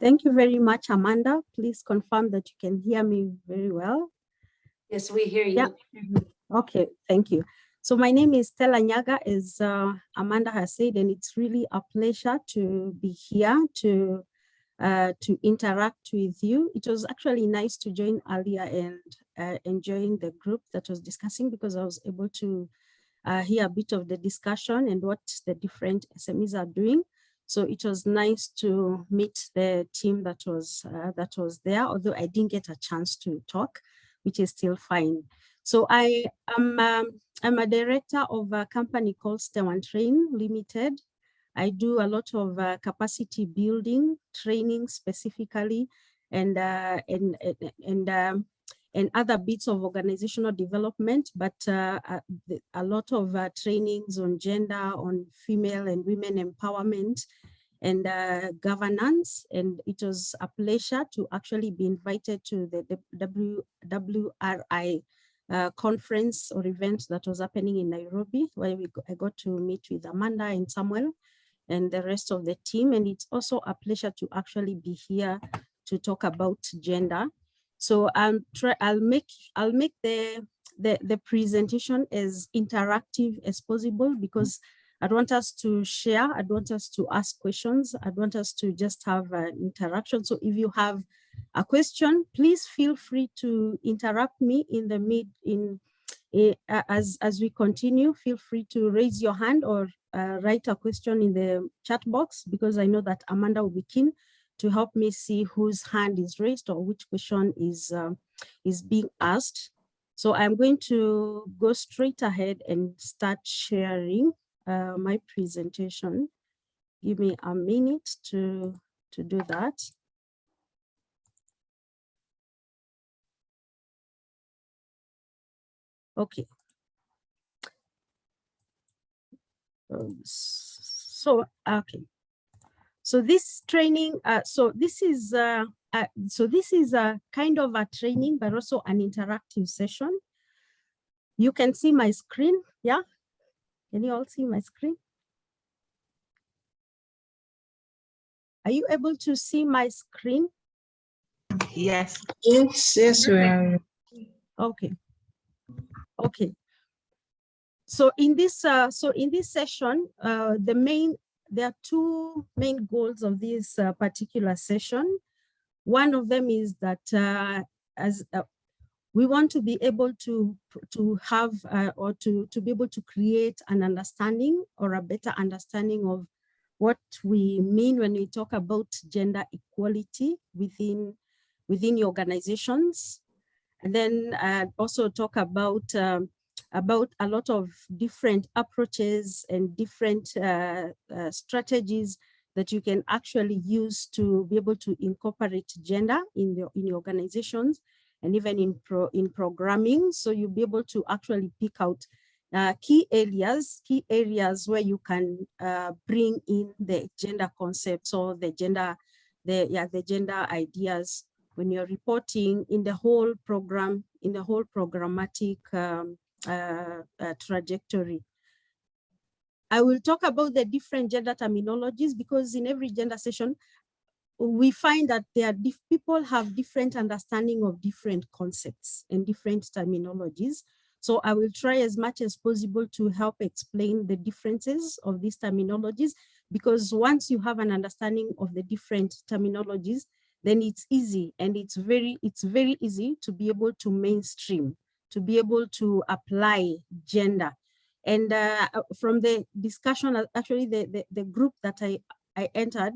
Thank you very much, Amanda. Please confirm that you can hear me very well. Yes, we hear you. Yeah. Okay, thank you. So my name is Stella Nyaga, as Amanda has said, and it's really a pleasure to be here to interact with you. It was actually nice to join earlier and enjoying the group that was discussing, because I was able to hear a bit of the discussion and what the different SMEs are doing. So it was nice to meet the team that was there, although I didn't get a chance to talk, which is still fine. So I'm a director of a company called STEM and Train Limited. I do a lot of capacity building, training specifically, and other bits of organizational development, but a lot of trainings on gender, on female and women empowerment, and governance. And it was a pleasure to actually be invited to the WRI conference or event that was happening in Nairobi, where I got to meet with Amanda and Samuel and the rest of the team. And it's also a pleasure to actually be here to talk about gender. So I'll make the presentation as interactive as possible, because I want us to share, I want us to ask questions, I want us to just have an interaction. So if you have a question, please feel free to interrupt me in the as we continue. Feel free to raise your hand or write a question in the chat box, because I know that Amanda will be keen to help me see whose hand is raised or which question is being asked. So I'm going to go straight ahead and start sharing my presentation. Give me a minute to do that. Okay. So, okay. So this training, so this is a kind of a training, but also an interactive session. You can see my screen, yeah? Can you all see my screen? Are you able to see my screen? Yes. Yes, we are. Okay. Okay. So in this session, there are two main goals of this particular session. One of them is that we want to be able to have or to be able to create an understanding or a better understanding of what we mean when we talk about gender equality within the organizations, and then also talk about a lot of different approaches and different strategies that you can actually use to be able to incorporate gender in your organizations, and even in programming. So you'll be able to actually pick out key areas where you can bring in the gender concepts or the gender ideas when you're reporting in the whole program, in the whole programmatic trajectory. I will talk about the different gender terminologies, because in every gender session, we find that people have different understanding of different concepts and different terminologies. So I will try as much as possible to help explain the differences of these terminologies, because once you have an understanding of the different terminologies, then it's easy, and it's very easy to be able to mainstream, to be able to apply gender. And from the discussion, actually the group that I entered,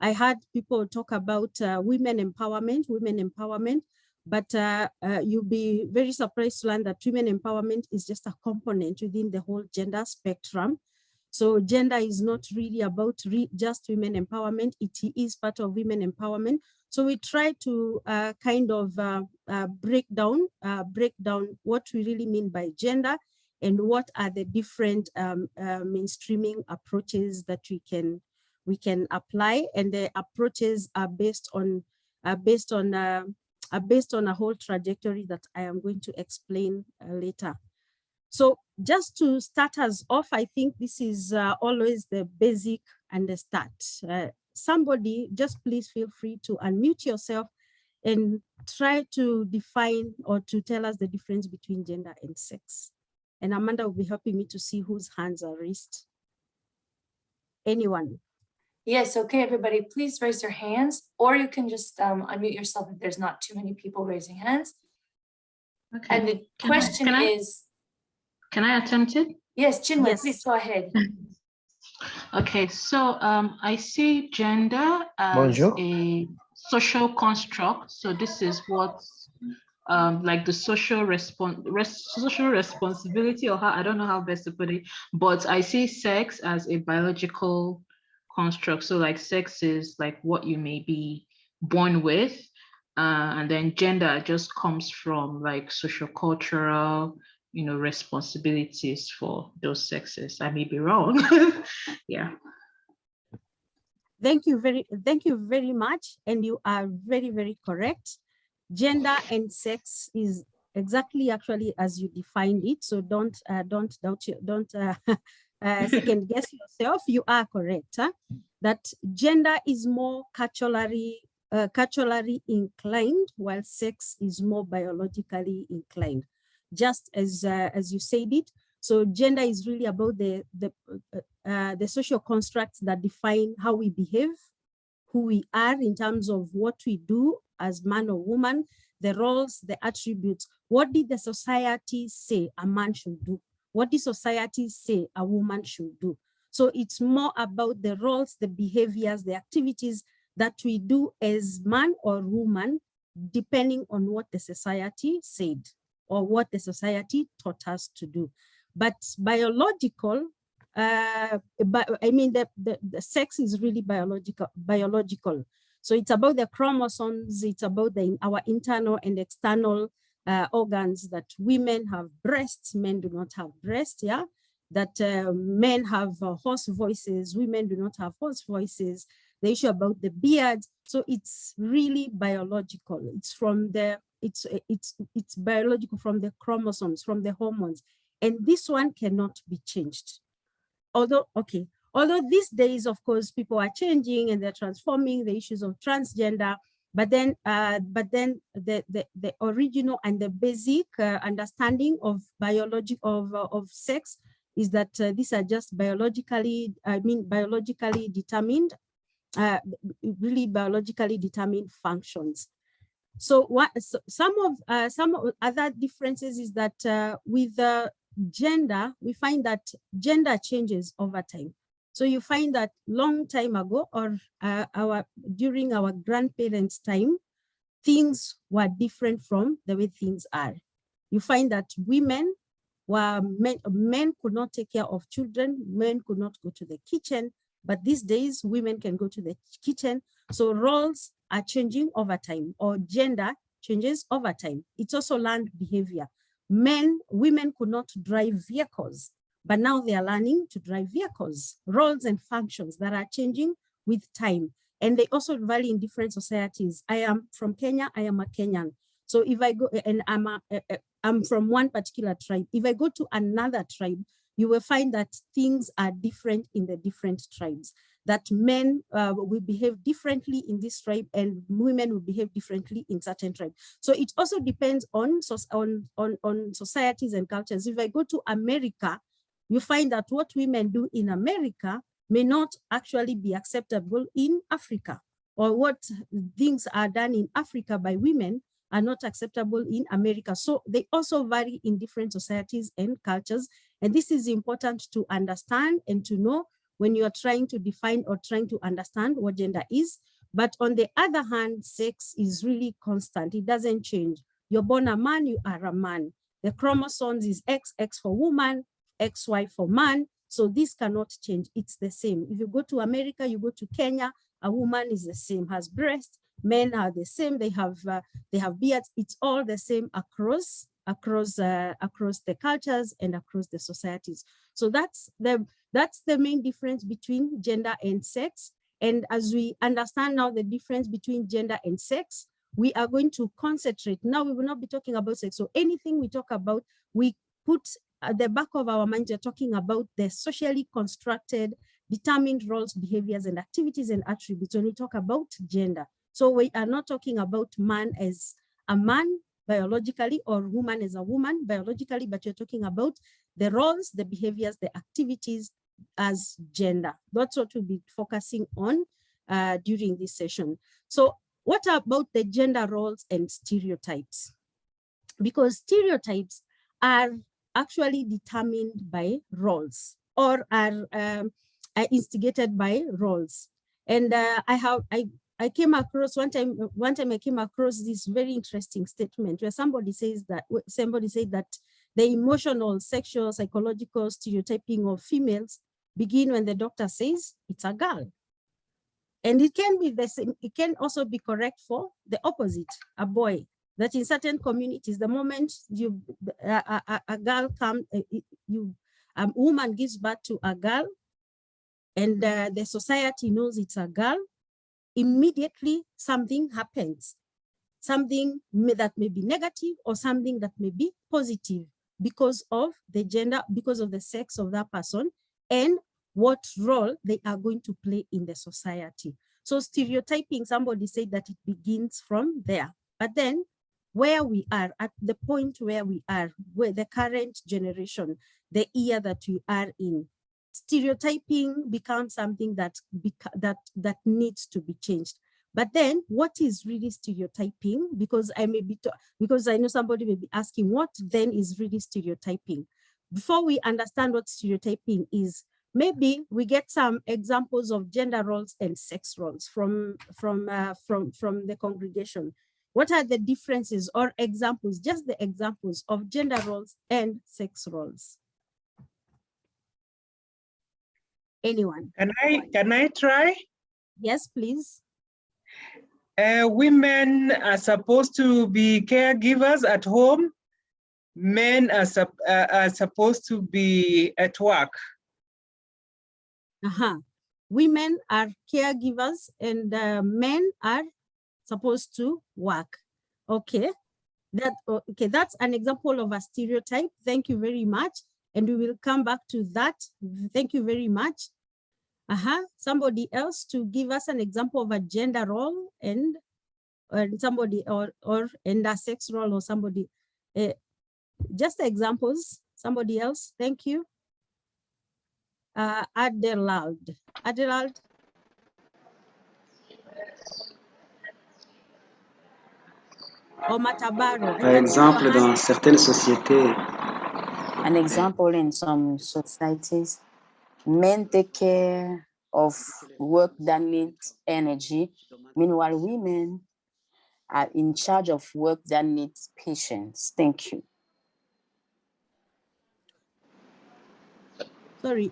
I had people talk about women empowerment, but you'll be very surprised to learn that women empowerment is just a component within the whole gender spectrum. So gender is not really about just women empowerment, it is part of women empowerment. So we try to kind of break down what we really mean by gender, and what are the different mainstreaming approaches that we can apply. And the approaches are based on a whole trajectory that I am going to explain later. So just to start us off, I think this is always the basic and the start. somebody, just please feel free to unmute yourself and try to define or to tell us the difference between gender and sex. And Amanda will be helping me to see whose hands are raised. Anyone? Yes, okay, everybody, please raise your hands, or you can just unmute yourself if there's not too many people raising hands. Okay. And the question is, Can I attempt it? yes, Chinwe, Yes. please go ahead. Okay, so I see gender as Bonjour. a social construct. So this is what like the social responsibility, or how, I don't know how best to put it, but I see sex as a biological construct. So like sex is like what you may be born with, and then gender just comes from like social cultural, you know, responsibilities for those sexes. I may be wrong. Yeah. Thank you very much. And you are very, very correct. Gender and sex is exactly actually as you defined it. So don't doubt you, don't second guess yourself. You are correct. Huh? That gender is more culturally inclined, while sex is more biologically inclined. Just as you said it. So gender is really about the social constructs that define how we behave, who we are in terms of what we do as man or woman, the roles, the attributes. What did the society say a man should do? What did society say a woman should do? So it's more about the roles, the behaviors, the activities that we do as man or woman, depending on what the society said or what the society taught us to do. But biological, but I mean, the sex is really biological. So it's about the chromosomes, it's about our internal and external organs, that women have breasts, men do not have breasts, yeah? That men have hoarse voices, women do not have hoarse voices, the issue about the beards. So it's really biological. It's from the, it's biological, from the chromosomes, from the hormones. And this one cannot be changed. Although these days, of course, people are changing and they're transforming the issues of transgender, but then the original and the basic understanding of biology of sex is that these are just biologically determined, really biologically determined functions. So some of other differences is that with gender, we find that gender changes over time. So you find that long time ago, or during our grandparents' time, things were different from the way things are. You find that women were, men could not take care of children, men could not go to the kitchen, but these days women can go to the kitchen. So roles are changing over time, or gender changes over time. It's also learned behavior. Women could not drive vehicles, but now they are learning to drive vehicles. Roles and functions that are changing with time. And they also vary in different societies. I am from Kenya, I am a Kenyan. So if I go, and I'm from one particular tribe, if I go to another tribe, you will find that things are different in the different tribes, that men will behave differently in this tribe and women will behave differently in certain tribes. So it also depends on societies and cultures. If I go to America, you find that what women do in America may not actually be acceptable in Africa, or what things are done in Africa by women are not acceptable in America. So they also vary in different societies and cultures. And this is important to understand and to know when you are trying to define or trying to understand what gender is. But on the other hand, sex is really constant. It doesn't change. You're born a man, you are a man. The chromosomes is XX for woman, XY for man. So this cannot change. It's the same. If you go to America, you go to Kenya, a woman is the same, has breasts, men are the same, they have beards. It's all the same across the cultures and across the societies. So that's the main difference between gender and sex. And as we understand now the difference between gender and sex, we are going to concentrate. Now we will not be talking about sex. So anything we talk about, we put at the back of our minds, we're talking about the socially constructed, determined roles, behaviors, and activities and attributes when we talk about gender. So we are not talking about man as a man biologically or woman as a woman biologically, but you're talking about the roles, the behaviors, the activities as gender. That's what we'll be focusing on during this session. So what about the gender roles and stereotypes? Because stereotypes are actually determined by roles or are instigated by roles. And I came across one time I came across this very interesting statement where somebody said that the emotional, sexual, psychological stereotyping of females begin when the doctor says it's a girl. And it can be the same, it can also be correct for the opposite, a boy. That in certain communities, the moment a girl comes, a woman gives birth to a girl, and the society knows it's a girl, immediately something happens. Something that may be negative or something that may be positive because of the gender, because of the sex of that person, and what role they are going to play in the society. So stereotyping, somebody said that it begins from there. But then where we are, at the point where we are, where the current generation, the year that we are in, stereotyping becomes something that needs to be changed. But then what is really stereotyping? Because I know somebody may be asking, what then is really stereotyping? Before we understand what stereotyping is, maybe we get some examples of gender roles and sex roles from the congregation. What are the differences or examples, just the examples of gender roles and sex roles? Anyone? Can I try? Yes, please. Women are supposed to be caregivers at home. Men are supposed to be at work. Women are caregivers and men are supposed to work. Okay. That's an example of a stereotype. Thank you very much. And we will come back to that. Thank you very much. Somebody else to give us an example of a gender role and somebody or a sex role or somebody. Just examples. Somebody else. Thank you. Adelaide. Or Matabaro. Par exemple, dans certaines sociétés. An example in some societies, men take care of work that needs energy. Meanwhile, women are in charge of work that needs patience. Thank you.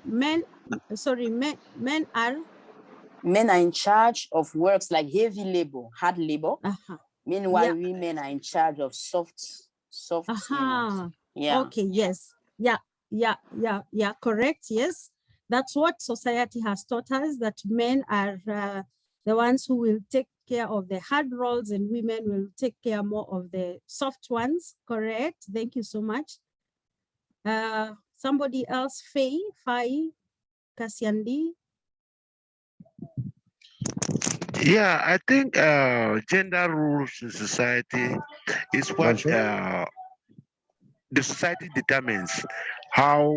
Men are in charge of works like heavy labor, hard labor. Meanwhile, women are in charge of soft. Yeah. Okay. Yes. Yeah. Correct. Yes. That's what society has taught us, that men are the ones who will take care of the hard roles and women will take care more of the soft ones. Correct. Thank you so much. Somebody else, Faye Kasiandi. Yeah, I think gender roles in society is what the society determines how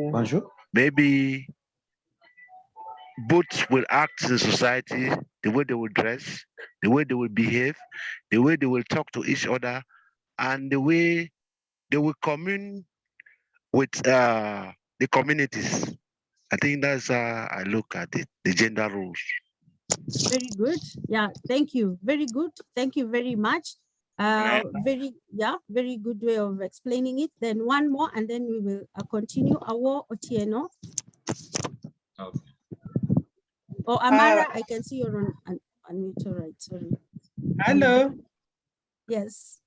maybe both will act in society, the way they will dress, the way they will behave, the way they will talk to each other, and the way they will commune with the communities. I think that's how I look at it, the gender roles. Very good. Yeah, thank you. Very good. Thank you very much. Very good way of explaining it. Then one more, and then we will continue. Awo Otieno. Okay. Oh, Amara, I can see you're on mute. All right, sorry. Hello. Yes.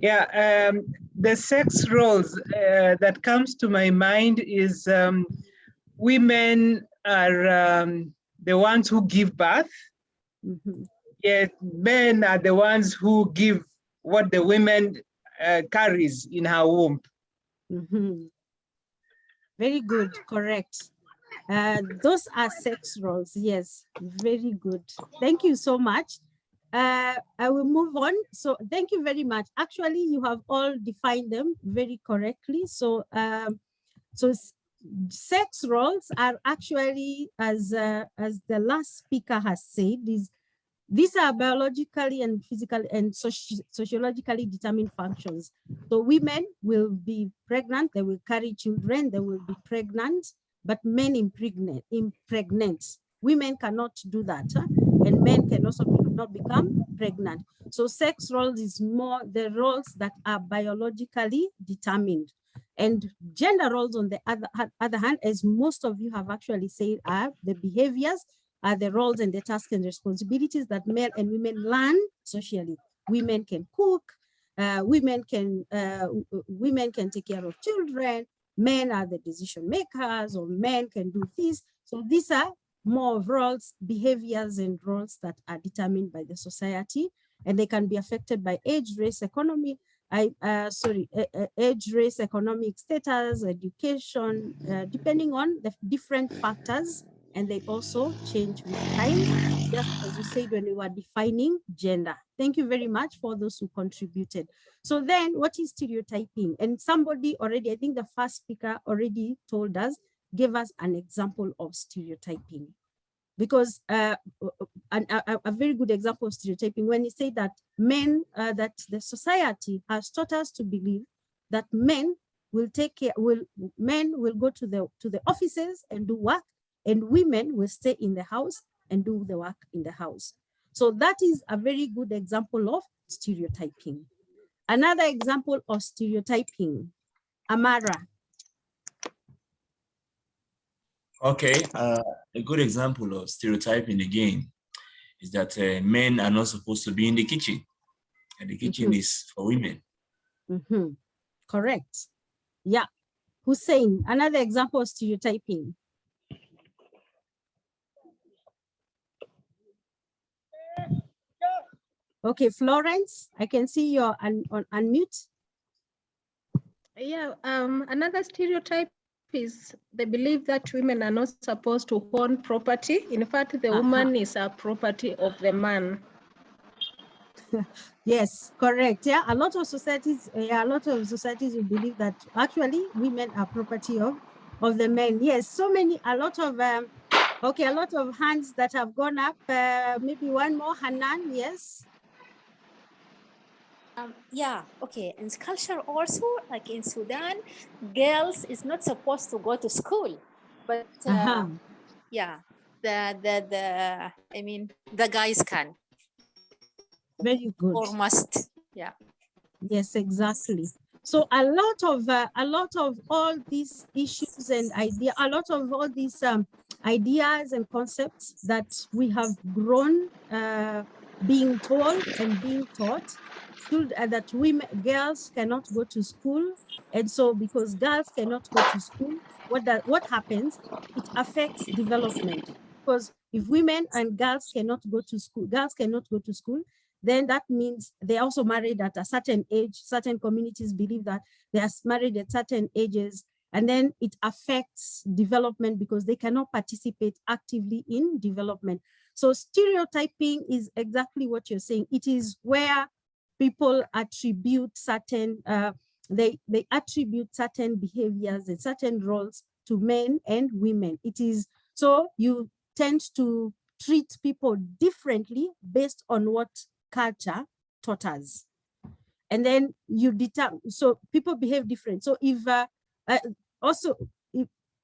Yeah, the sex roles that comes to my mind is women are the ones who give birth. Yet men are the ones who give what the women carries in her womb. Very good, correct. Those are sex roles. Yes, very good. Thank you so much. I will move on. So thank you very much. Actually, you have all defined them very correctly. So sex roles are actually, as the last speaker has said, these are biologically and physically and sociologically determined functions. So women will be pregnant, they will carry children, they will be pregnant, but men impregnate. Women cannot do that, and men can also not become pregnant. So sex roles is more the roles that are biologically determined. And gender roles, on the other hand, as most of you have actually said, are the behaviors, are the roles and the tasks and responsibilities that men and women learn socially. Women can cook, women can take care of children, men are the decision makers, or men can do this. So these are more of roles, behaviors, and roles that are determined by the society, and they can be affected by age, race, economy, age, race, economic status, education, depending on the different factors, and they also change with time, just as you said when we were defining gender. Thank you very much for those who contributed. So then, what is stereotyping? And somebody already, I think the first speaker already told us, gave us an example of stereotyping. Because a very good example of stereotyping, when he said that men, that the society has taught us to believe that men will go to the offices and do work, and women will stay in the house and do the work in the house. So that is a very good example of stereotyping. Another example of stereotyping, Amara. Okay, a good example of stereotyping again is that men are not supposed to be in the kitchen, and the kitchen is for women. Correct. Yeah. Hussein, another example of stereotyping. Okay, Florence, I can see you're on unmute. Yeah, another stereotype is the belief that women are not supposed to own property. In fact, the woman is a property of the man. Yes, correct. Yeah, a lot of societies will believe that actually women are property of the men. Yes, a lot of hands that have gone up. Maybe one more, Hanan. Yes. Yeah, okay. In culture also, like in Sudan, girls is not supposed to go to school, but yeah, the guys can. Very good. Or must, yeah. Yes, exactly. So a lot of all these issues and a lot of all these ideas and concepts that we have grown being told and being taught, that girls cannot go to school, and so because girls cannot go to school, what happens? It affects development, because if women and girls cannot go to school, then that means they also married at a certain age. Certain communities believe that they are married at certain ages, and then it affects development because they cannot participate actively in development. So stereotyping is exactly what you're saying. It is where people attribute certain, they attribute certain behaviors and certain roles to men and women. It is, so you tend to treat people differently based on what culture taught us. And then you determine, so people behave different. So if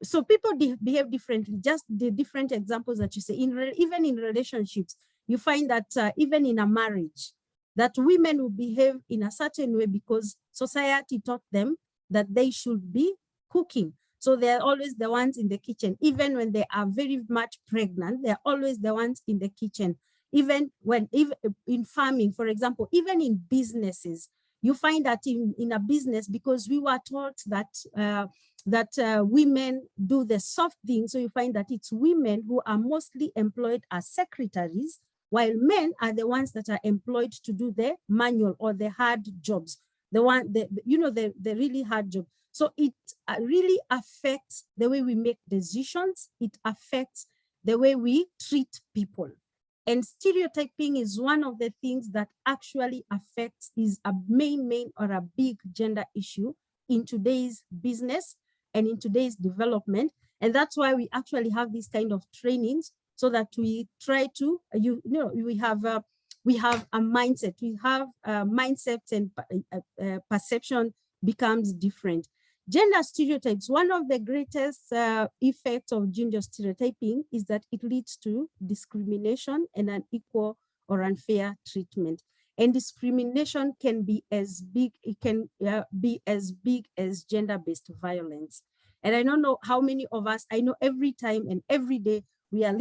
so people behave differently, just the different examples that you say, even in relationships, you find that even in a marriage, that women will behave in a certain way because society taught them that they should be cooking. So they're always the ones in the kitchen. Even when they are very much pregnant, they're always the ones in the kitchen. Even in farming, for example, even in businesses, you find that in a business, because we were taught that women do the soft things. So you find that it's women who are mostly employed as secretaries, while men are the ones that are employed to do the manual or the hard jobs, the really hard job. So it really affects the way we make decisions. It affects the way we treat people. And stereotyping is one of the things that actually affects, is a main or a big gender issue in today's business and in today's development. And that's why we actually have these kind of trainings, so that we try to, we have a mindset. We have mindsets, and perception becomes different. Gender stereotypes, one of the greatest effects of gender stereotyping is that it leads to discrimination and unequal or unfair treatment. And discrimination can be as big, it can be as big as gender-based violence. And I don't know how many of us, I know every time and every day we are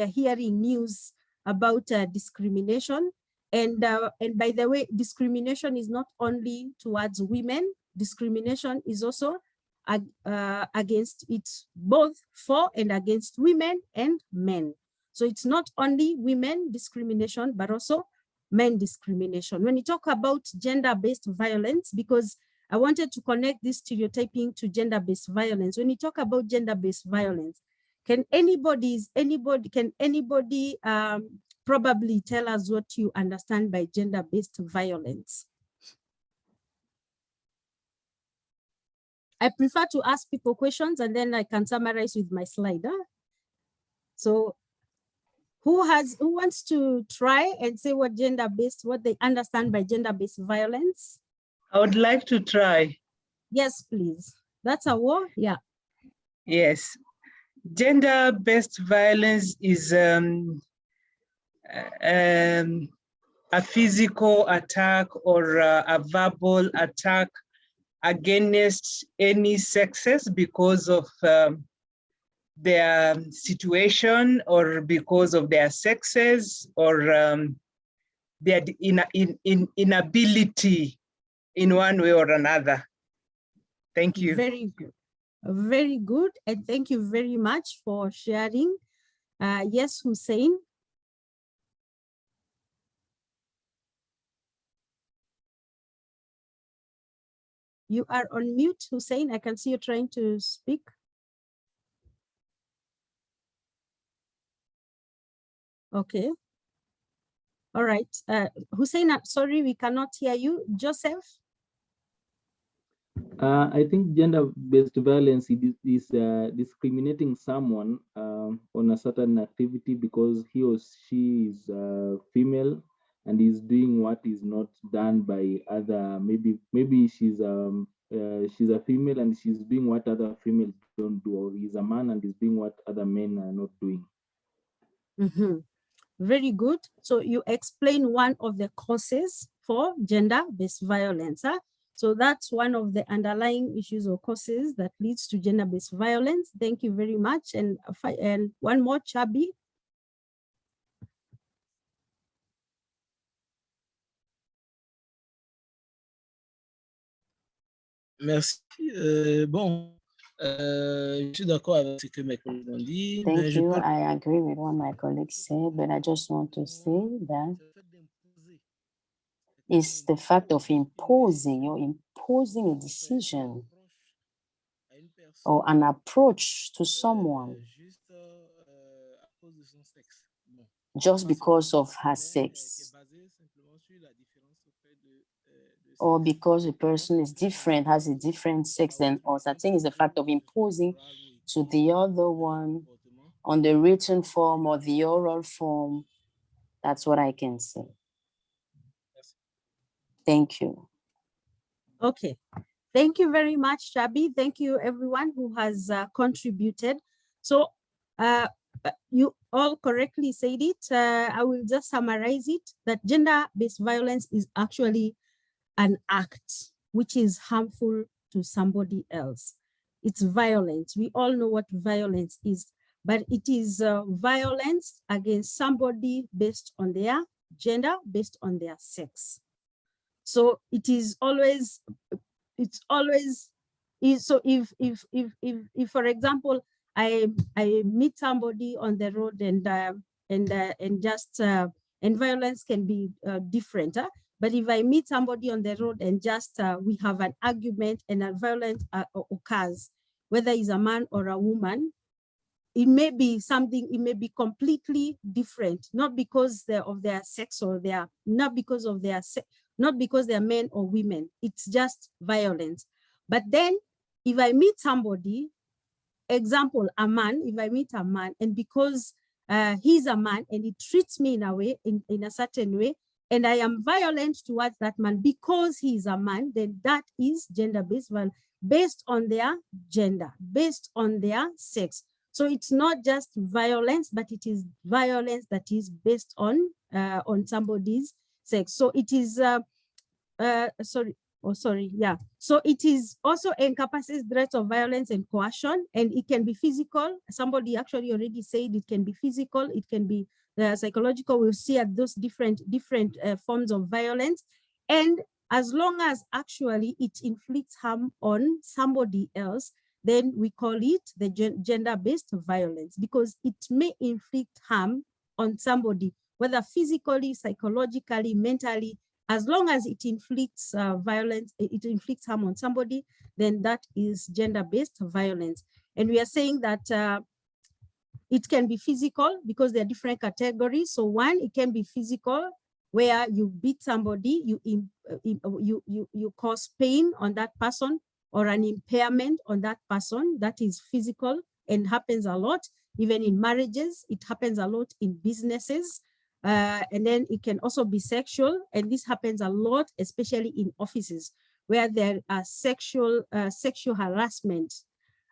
hearing news about discrimination. And by the way, discrimination is not only towards women. Discrimination is also against, it's both for and against women and men. So it's not only women discrimination, but also men discrimination. When you talk about gender-based violence, because I wanted to connect this stereotyping to gender-based violence. When you talk about gender-based violence, can anybody probably tell us what you understand by gender-based violence? I prefer to ask people questions and then I can summarize with my slide. So who wants to try and say what they understand by gender-based violence? I would like to try. Yes, please. That's a war, yeah. Yes, gender-based violence is a physical attack or a verbal attack against any sexes because of their situation, or because of their sexes, or their inability in one way or another. Thank you. Very good. Very good. And thank you very much for sharing. Yes, Hussein. You are on mute, Hussein. I can see you trying to speak. Okay. All right. Hussein, sorry, we cannot hear you. Joseph? I think gender-based violence is discriminating someone on a certain activity because he or she is female and is doing what is not done by other. Maybe she's a female and she's doing what other females don't do, or he's a man and is doing what other men are not doing. Mm-hmm. Very good. So you explain one of the causes for gender-based violence. Huh? So that's one of the underlying issues or causes that leads to gender-based violence. Thank you very much. And one more, Chabi. Merci. Je suis d'accord avec ce que mes collègues ont dit. Thank you. I agree with what my colleagues said, but I just want to say that it's the fact of imposing a decision or an approach to someone just because of her sex, or because a person is different, has a different sex than us. I think it's the fact of imposing to the other one on the written form or the oral form. That's what I can say. Thank you. Okay. Thank you very much, Chabi. Thank you, everyone who has contributed. So you all correctly said it. I will just summarize it, that gender-based violence is actually an act which is harmful to somebody else. It's violence. We all know what violence is, but it is violence against somebody based on their gender, based on their sex. So it is always, so if for example, I meet somebody on the road and violence can be different. But if I meet somebody on the road and just we have an argument and a violence occurs, whether it's a man or a woman, it may be something, it may be completely different, not because of their sex or not because they're men or women. It's just violence. But then if I meet somebody, example, a man, if I meet a man and because he's a man and he treats me in a way, in a certain way, and I am violent towards that man because he is a man, then that is gender-based violence, based on their gender, based on their sex. So it's not just violence, but it is violence that is based on somebody's sex. So it is, So it is also encompasses threats of violence and coercion, and it can be physical. Somebody actually already said it can be physical, it can be psychological. We'll see at those different forms of violence. And as long as actually it inflicts harm on somebody else, then we call it the gender-based violence, because it may inflict harm on somebody, whether physically, psychologically, mentally. As long as it inflicts violence, it inflicts harm on somebody, then that is gender-based violence. And we are saying that it can be physical because there are different categories. So one, it can be physical, where you beat somebody, you cause pain on that person or an impairment on that person. That is physical and happens a lot, even in marriages. It happens a lot in businesses. And then it can also be sexual, and this happens a lot, especially in offices where there are sexual harassment.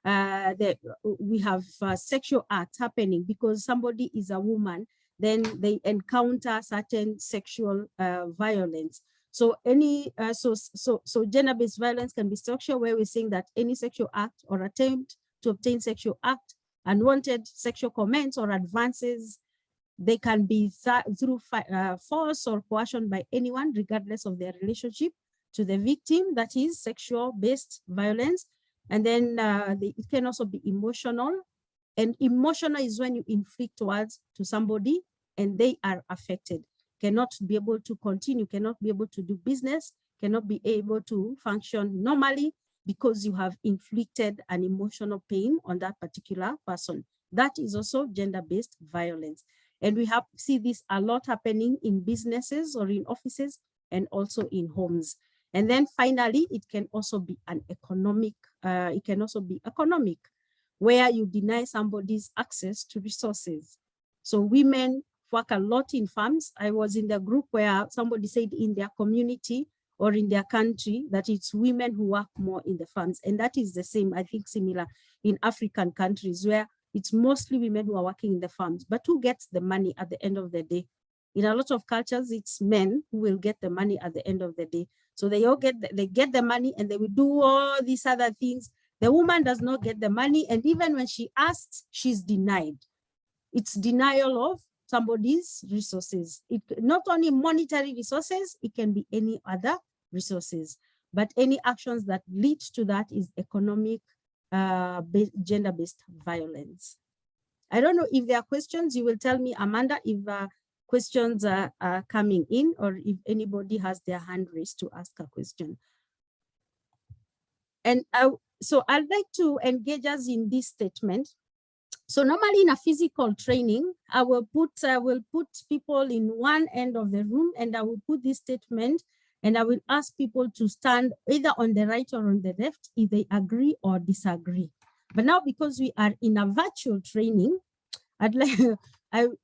We have sexual acts happening because somebody is a woman, then they encounter certain sexual violence. So so gender-based violence can be sexual, where we're saying that any sexual act or attempt to obtain sexual act, unwanted sexual comments or advances, they can be through force or coercion by anyone, regardless of their relationship to the victim. That is sexual-based violence. And then it can also be emotional. And emotional is when you inflict words to somebody and they are affected, cannot be able to continue, cannot be able to do business, cannot be able to function normally because you have inflicted an emotional pain on that particular person. That is also gender-based violence. And we see this a lot happening in businesses or in offices and also in homes. And then finally, it can also be an economic, where you deny somebody's access to resources. So women work a lot in farms. I was in the group where somebody said in their community or in their country that it's women who work more in the farms. And that is the same, I think, similar in African countries, where it's mostly women who are working in the farms. But who gets the money at the end of the day? In a lot of cultures, it's men who will get the money at the end of the day. So they get the money and they will do all these other things. The woman does not get the money, and even when she asks, she's denied. It's denial of somebody's resources. Not only monetary resources, it can be any other resources, but any actions that lead to that is economic, gender-based violence. I don't know if there are questions. You will tell me, Amanda, if questions are coming in, or if anybody has their hand raised to ask a question. And so I'd like to engage us in this statement. So normally in a physical training, I will put people in one end of the room, and I will put this statement, and I will ask people to stand either on the right or on the left if they agree or disagree. But now, because we are in a virtual training, I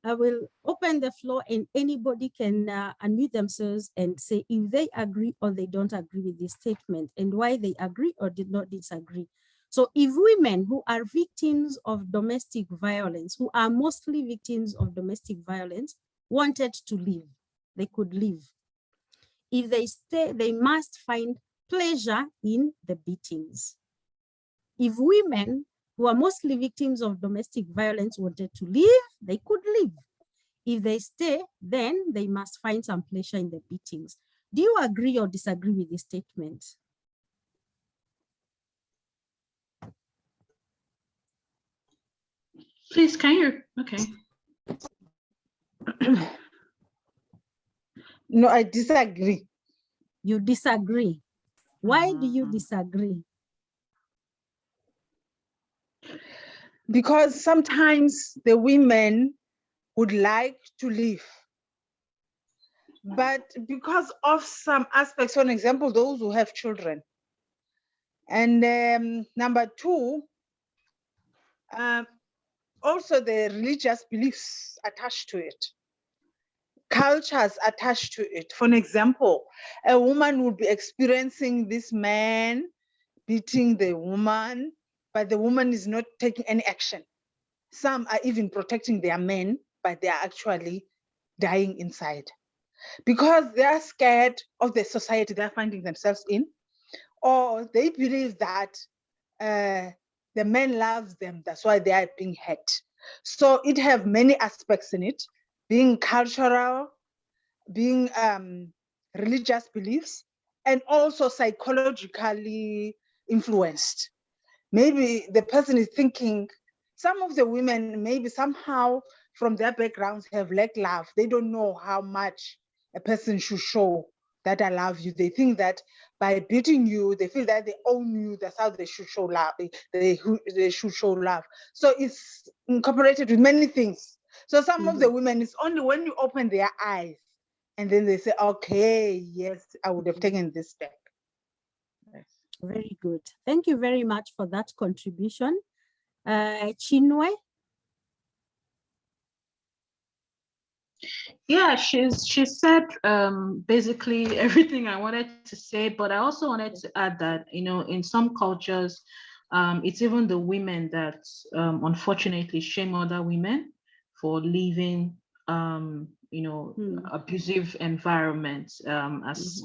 will open the floor and anybody can unmute themselves and say if they agree or they don't agree with this statement and why they agree or did not disagree. So if women who are victims of domestic violence, who are mostly victims of domestic violence, wanted to leave, they could leave. If they stay, they must find pleasure in the beatings. If women who are mostly victims of domestic violence wanted to leave, they could leave. If they stay, then they must find some pleasure in the beatings. Do you agree or disagree with this statement? Please, can you? Okay. No, I disagree. You disagree. Why do you disagree? Because sometimes the women would like to leave. But because of some aspects, for example, those who have children. And number two, also the religious beliefs attached to it, cultures attached to it. For example, a woman would be experiencing this man beating the woman, but the woman is not taking any action. Some are even protecting their men, but they are actually dying inside because they are scared of the society they're finding themselves in, or they believe that the man loves them, that's why they are being hurt. So it have many aspects in it, being cultural, being religious beliefs, and also psychologically influenced. Maybe the person is thinking, some of the women maybe somehow from their backgrounds have lacked love. They don't know how much a person should show that I love you. They think that by beating you, they feel that they own you. That's how they should show love. They should show love. So it's incorporated with many things. So some of the women, it's only when you open their eyes and then they say, okay, yes, I would have taken this step. Yes. Very good. Thank you very much for that contribution. Chinwe? Yeah, she said basically everything I wanted to say, but I also wanted to add that, you know, in some cultures, it's even the women that unfortunately shame other women for leaving, you know, abusive environments. As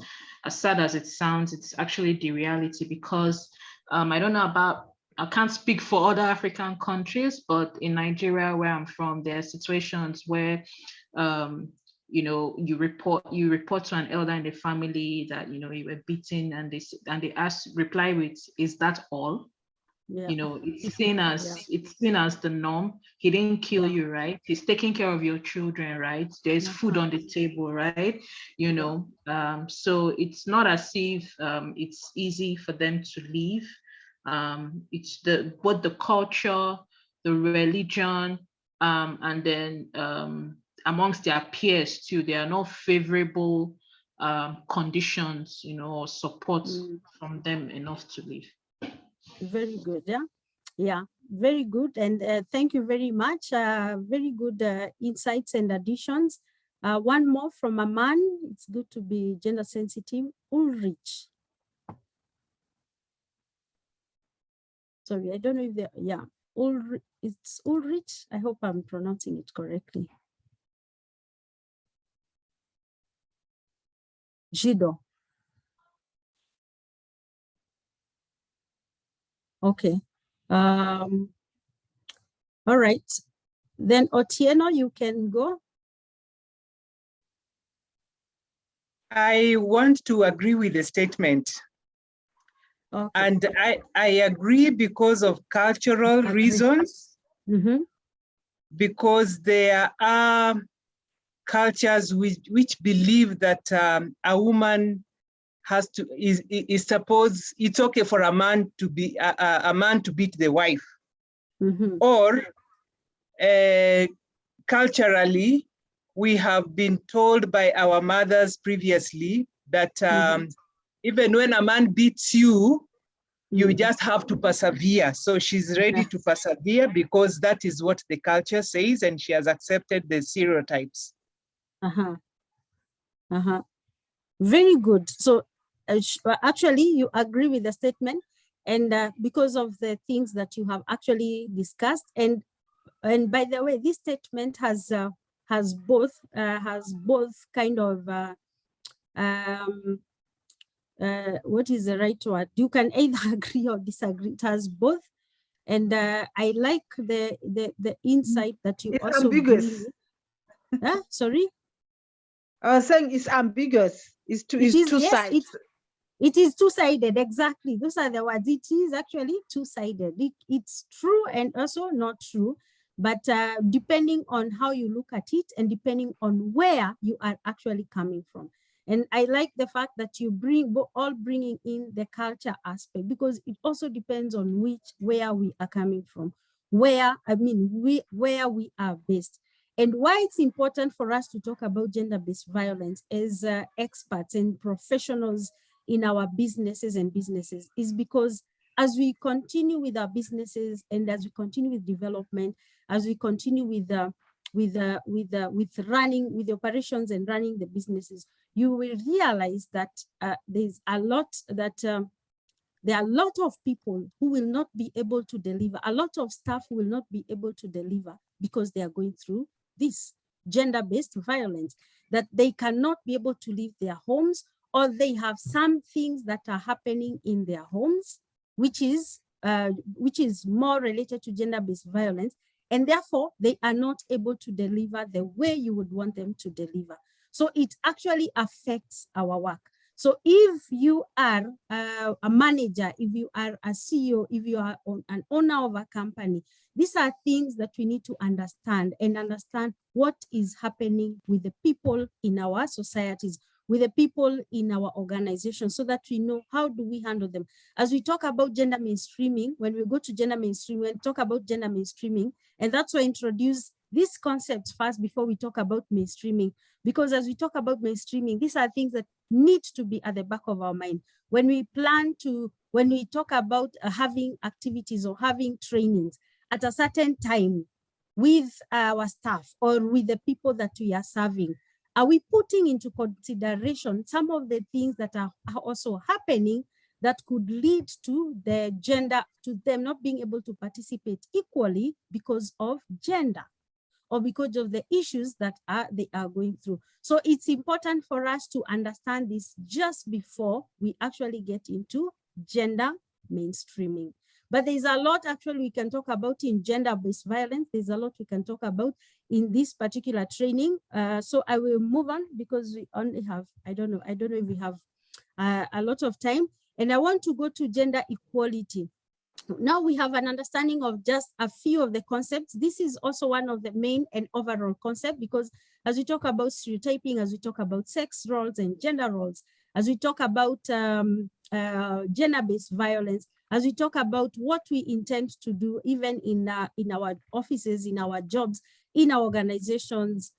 sad as it sounds, it's actually the reality because I don't know about, I can't speak for other African countries, but in Nigeria, where I'm from, there are situations where you know, you report to an elder in the family that, you know, you were beaten, and they reply with, is that all? Yeah. You know, it's seen as it's seen as the norm. He didn't kill you, right? He's taking care of your children, right? There's food on the table, right? You know, so it's not as if it's easy for them to leave. It's both the culture, the religion, and then amongst their peers too. There are no favorable conditions, you know, or support from them enough to leave. Very good. Yeah, very good. And thank you very much. Very good insights and additions. One more from a man. It's good to be gender sensitive. Ulrich. Sorry, I don't know if it's Ulrich. I hope I'm pronouncing it correctly. Jido. Okay. All right. Then Otieno, you can go. I want to agree with the statement. Okay. And I agree because of cultural reasons, because there are cultures which believe that a woman has to is supposed, it's okay for a man to be a man to beat the wife, or culturally we have been told by our mothers previously that even when a man beats you, you just have to persevere. So she's ready to persevere because that is what the culture says, and she has accepted the stereotypes. Very good. So actually you agree with the statement, and because of the things that you have actually discussed, and by the way, this statement has both kind of what is the right word? You can either agree or disagree. It has both, and I like the insight that you it's also ambiguous. Sorry, I was saying it's ambiguous. It's two sides. It is two-sided, exactly. Those are the words. It is actually two-sided. It's true and also not true, but depending on how you look at it and depending on where you are actually coming from. And I like the fact that you all bringing in the culture aspect, because it also depends on where we are coming from, where we are based. And why it's important for us to talk about gender-based violence as experts and professionals in our businesses is because as we continue with our businesses and as we continue with development, as we continue with running with the operations and running the businesses, you will realize that there are a lot of people who will not be able to deliver. A lot of staff will not be able to deliver because they are going through this gender-based violence, that they cannot be able to leave their homes, or they have some things that are happening in their homes, which is more related to gender-based violence, and therefore they are not able to deliver the way you would want them to deliver. So it actually affects our work. So if you are a manager, if you are a CEO, if you are an owner of a company, these are things that we need to understand, and understand what is happening with the people in our societies, with the people in our organization, so that we know how do we handle them. As we talk about gender mainstreaming, when we go to gender mainstreaming and talk about gender mainstreaming, and that's why I introduce this concept first before we talk about mainstreaming, because as we talk about mainstreaming, these are things that need to be at the back of our mind. When we talk about having activities or having trainings at a certain time with our staff or with the people that we are serving, are we putting into consideration some of the things that are also happening that could lead to them not being able to participate equally because of gender, or because of the issues that they are going through? So it's important for us to understand this just before we actually get into gender mainstreaming. But there's a lot actually we can talk about in gender-based violence. There's a lot we can talk about in this particular training. So I will move on because we only have, I don't know if we have a lot of time. And I want to go to gender equality. Now we have an understanding of just a few of the concepts. This is also one of the main and overall concept, because as we talk about stereotyping, as we talk about sex roles and gender roles, as we talk about gender-based violence, as we talk about what we intend to do, even in our offices, in our jobs, in our organizations,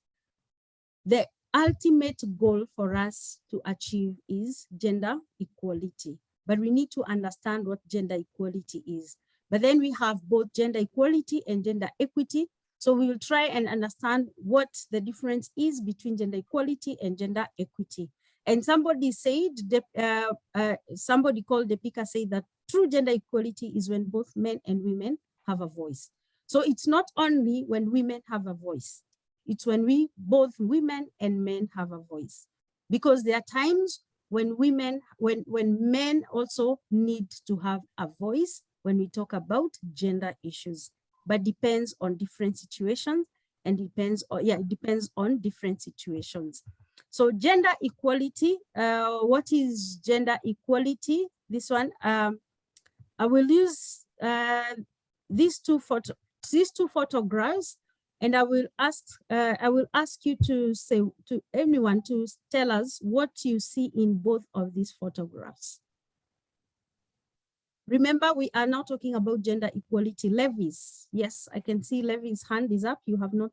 the ultimate goal for us to achieve is gender equality. But we need to understand what gender equality is. But then we have both gender equality and gender equity. So we will try and understand what the difference is between gender equality and gender equity. And somebody said, somebody called Depika said that true gender equality is when both men and women have a voice. So it's not only when women have a voice, it's when both women and men have a voice. Because there are times when men also need to have a voice when we talk about gender issues, but depends on different situations and it depends on different situations. So gender equality, what is gender equality? This one, I will use these two photographs, and I will ask you to say to anyone to tell us what you see in both of these photographs. Remember, we are now talking about gender equality. Levis, yes, I can see Levi's hand is up. You have not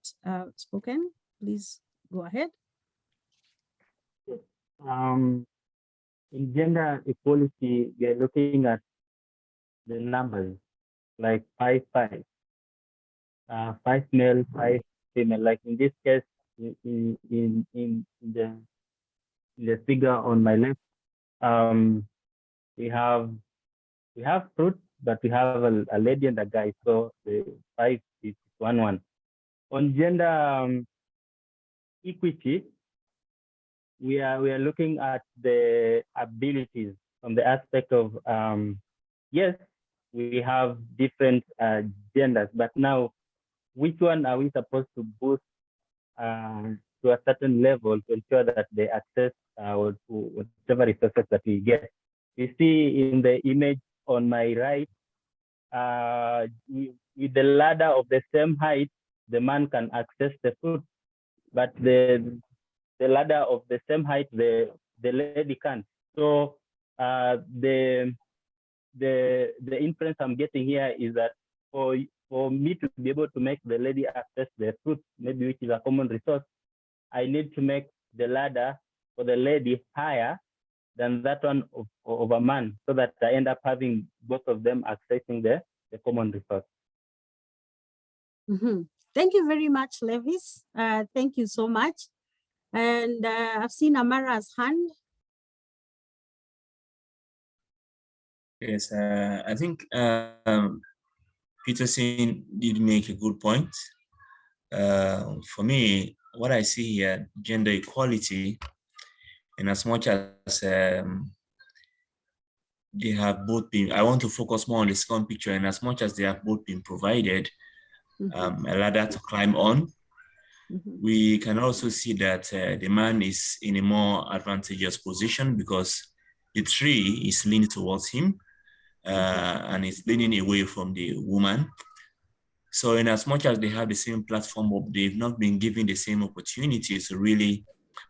spoken. Please go ahead. In gender equality, we are looking at the numbers like 5-5. 5 male, 5 female. Like in this case, in the figure on my left, we have fruit, but we have a lady and a guy. So the 5 is 1-1. On gender equity, we are looking at the abilities from the aspect of yes, we have different genders, but now which one are we supposed to boost to a certain level to ensure that they access or to whatever resources that we get? You see in the image on my right, with the ladder of the same height, the man can access the food, but the ladder of the same height, the the lady can't. So the inference I'm getting here is that for me to be able to make the lady access the fruit, maybe which is a common resource, I need to make the ladder for the lady higher than that one of a man, so that I end up having both of them accessing the common resource. Thank you very much, Levis. Thank you so much. And I've seen Amara's hand. Yes, I think Peterson did make a good point. For me, what I see here, gender equality, and as much as they have both been, I want to focus more on the second picture, and as much as they have both been provided a ladder to climb on, we can also see that the man is in a more advantageous position because the tree is leaning towards him and it's leaning away from the woman. So in as much as they have the same platform, they've not been given the same opportunities to really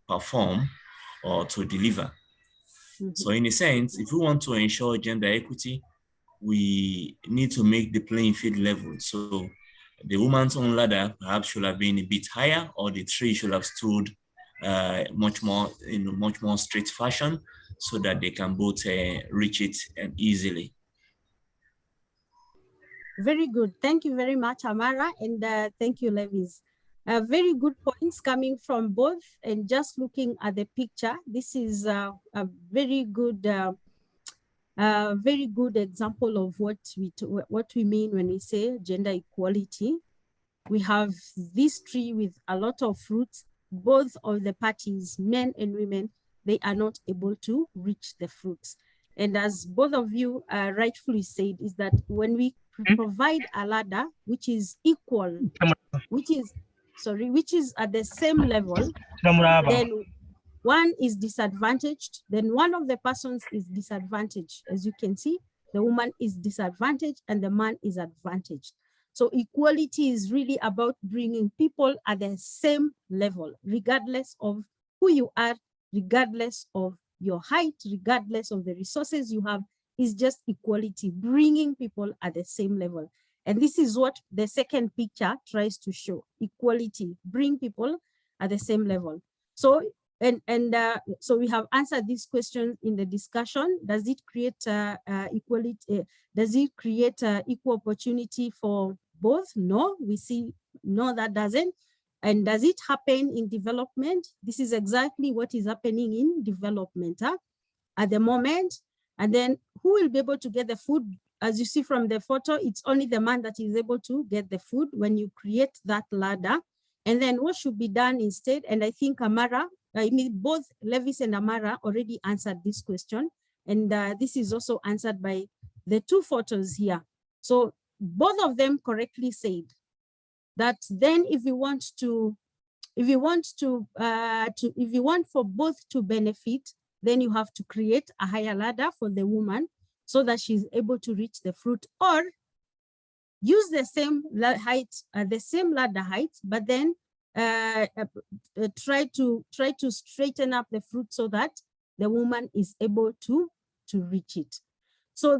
perform or to deliver. So in a sense, if we want to ensure gender equity, we need to make the playing field level. So the woman's own ladder perhaps should have been a bit higher, or the tree should have stood much more in a much more straight fashion, so that they can both reach it easily. Very good. Thank you very much, Amara, and thank you, Levis. Very good points coming from both. And just looking at the picture, this is a very good example of what we mean when we say gender equality. We have this tree with a lot of fruits. Both of the parties, men and women, they are not able to reach the fruits. And as both of you rightfully said, is that when we provide a ladder which is equal, which is at the same level, then one is disadvantaged, then one of the persons is disadvantaged. As you can see, the woman is disadvantaged and the man is advantaged. So equality is really about bringing people at the same level, regardless of who you are, regardless of your height, regardless of the resources you have. Is just equality, bringing people at the same level. And this is what the second picture tries to show: equality, bring people at the same level. So so we have answered this question in the discussion. Does it create equality? Does it create equal opportunity for both? No, we see no, that doesn't. And does it happen in development? This is exactly what is happening in development at the moment. And then who will be able to get the food? As you see from the photo, it's only the man that is able to get the food when you create that ladder. And then what should be done instead? And I think Amara, both Levis and Amara already answered this question. And this is also answered by the two photos here. So both of them correctly said that then if you want for both to benefit, then you have to create a higher ladder for the woman so that she's able to reach the fruit, or use the same height, the same ladder height, but then try to straighten up the fruit so that the woman is able to reach it. So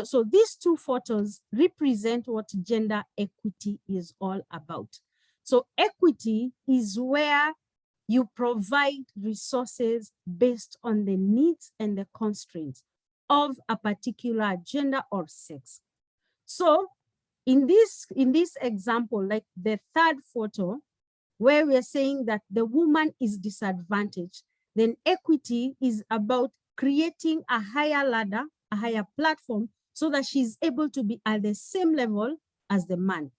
so these two photos represent what gender equity is all about. So equity is where you provide resources based on the needs and the constraints of a particular gender or sex. So in this example, like the third photo, where we're saying that the woman is disadvantaged, then equity is about creating a higher ladder, a higher platform, so that she's able to be at the same level as the man,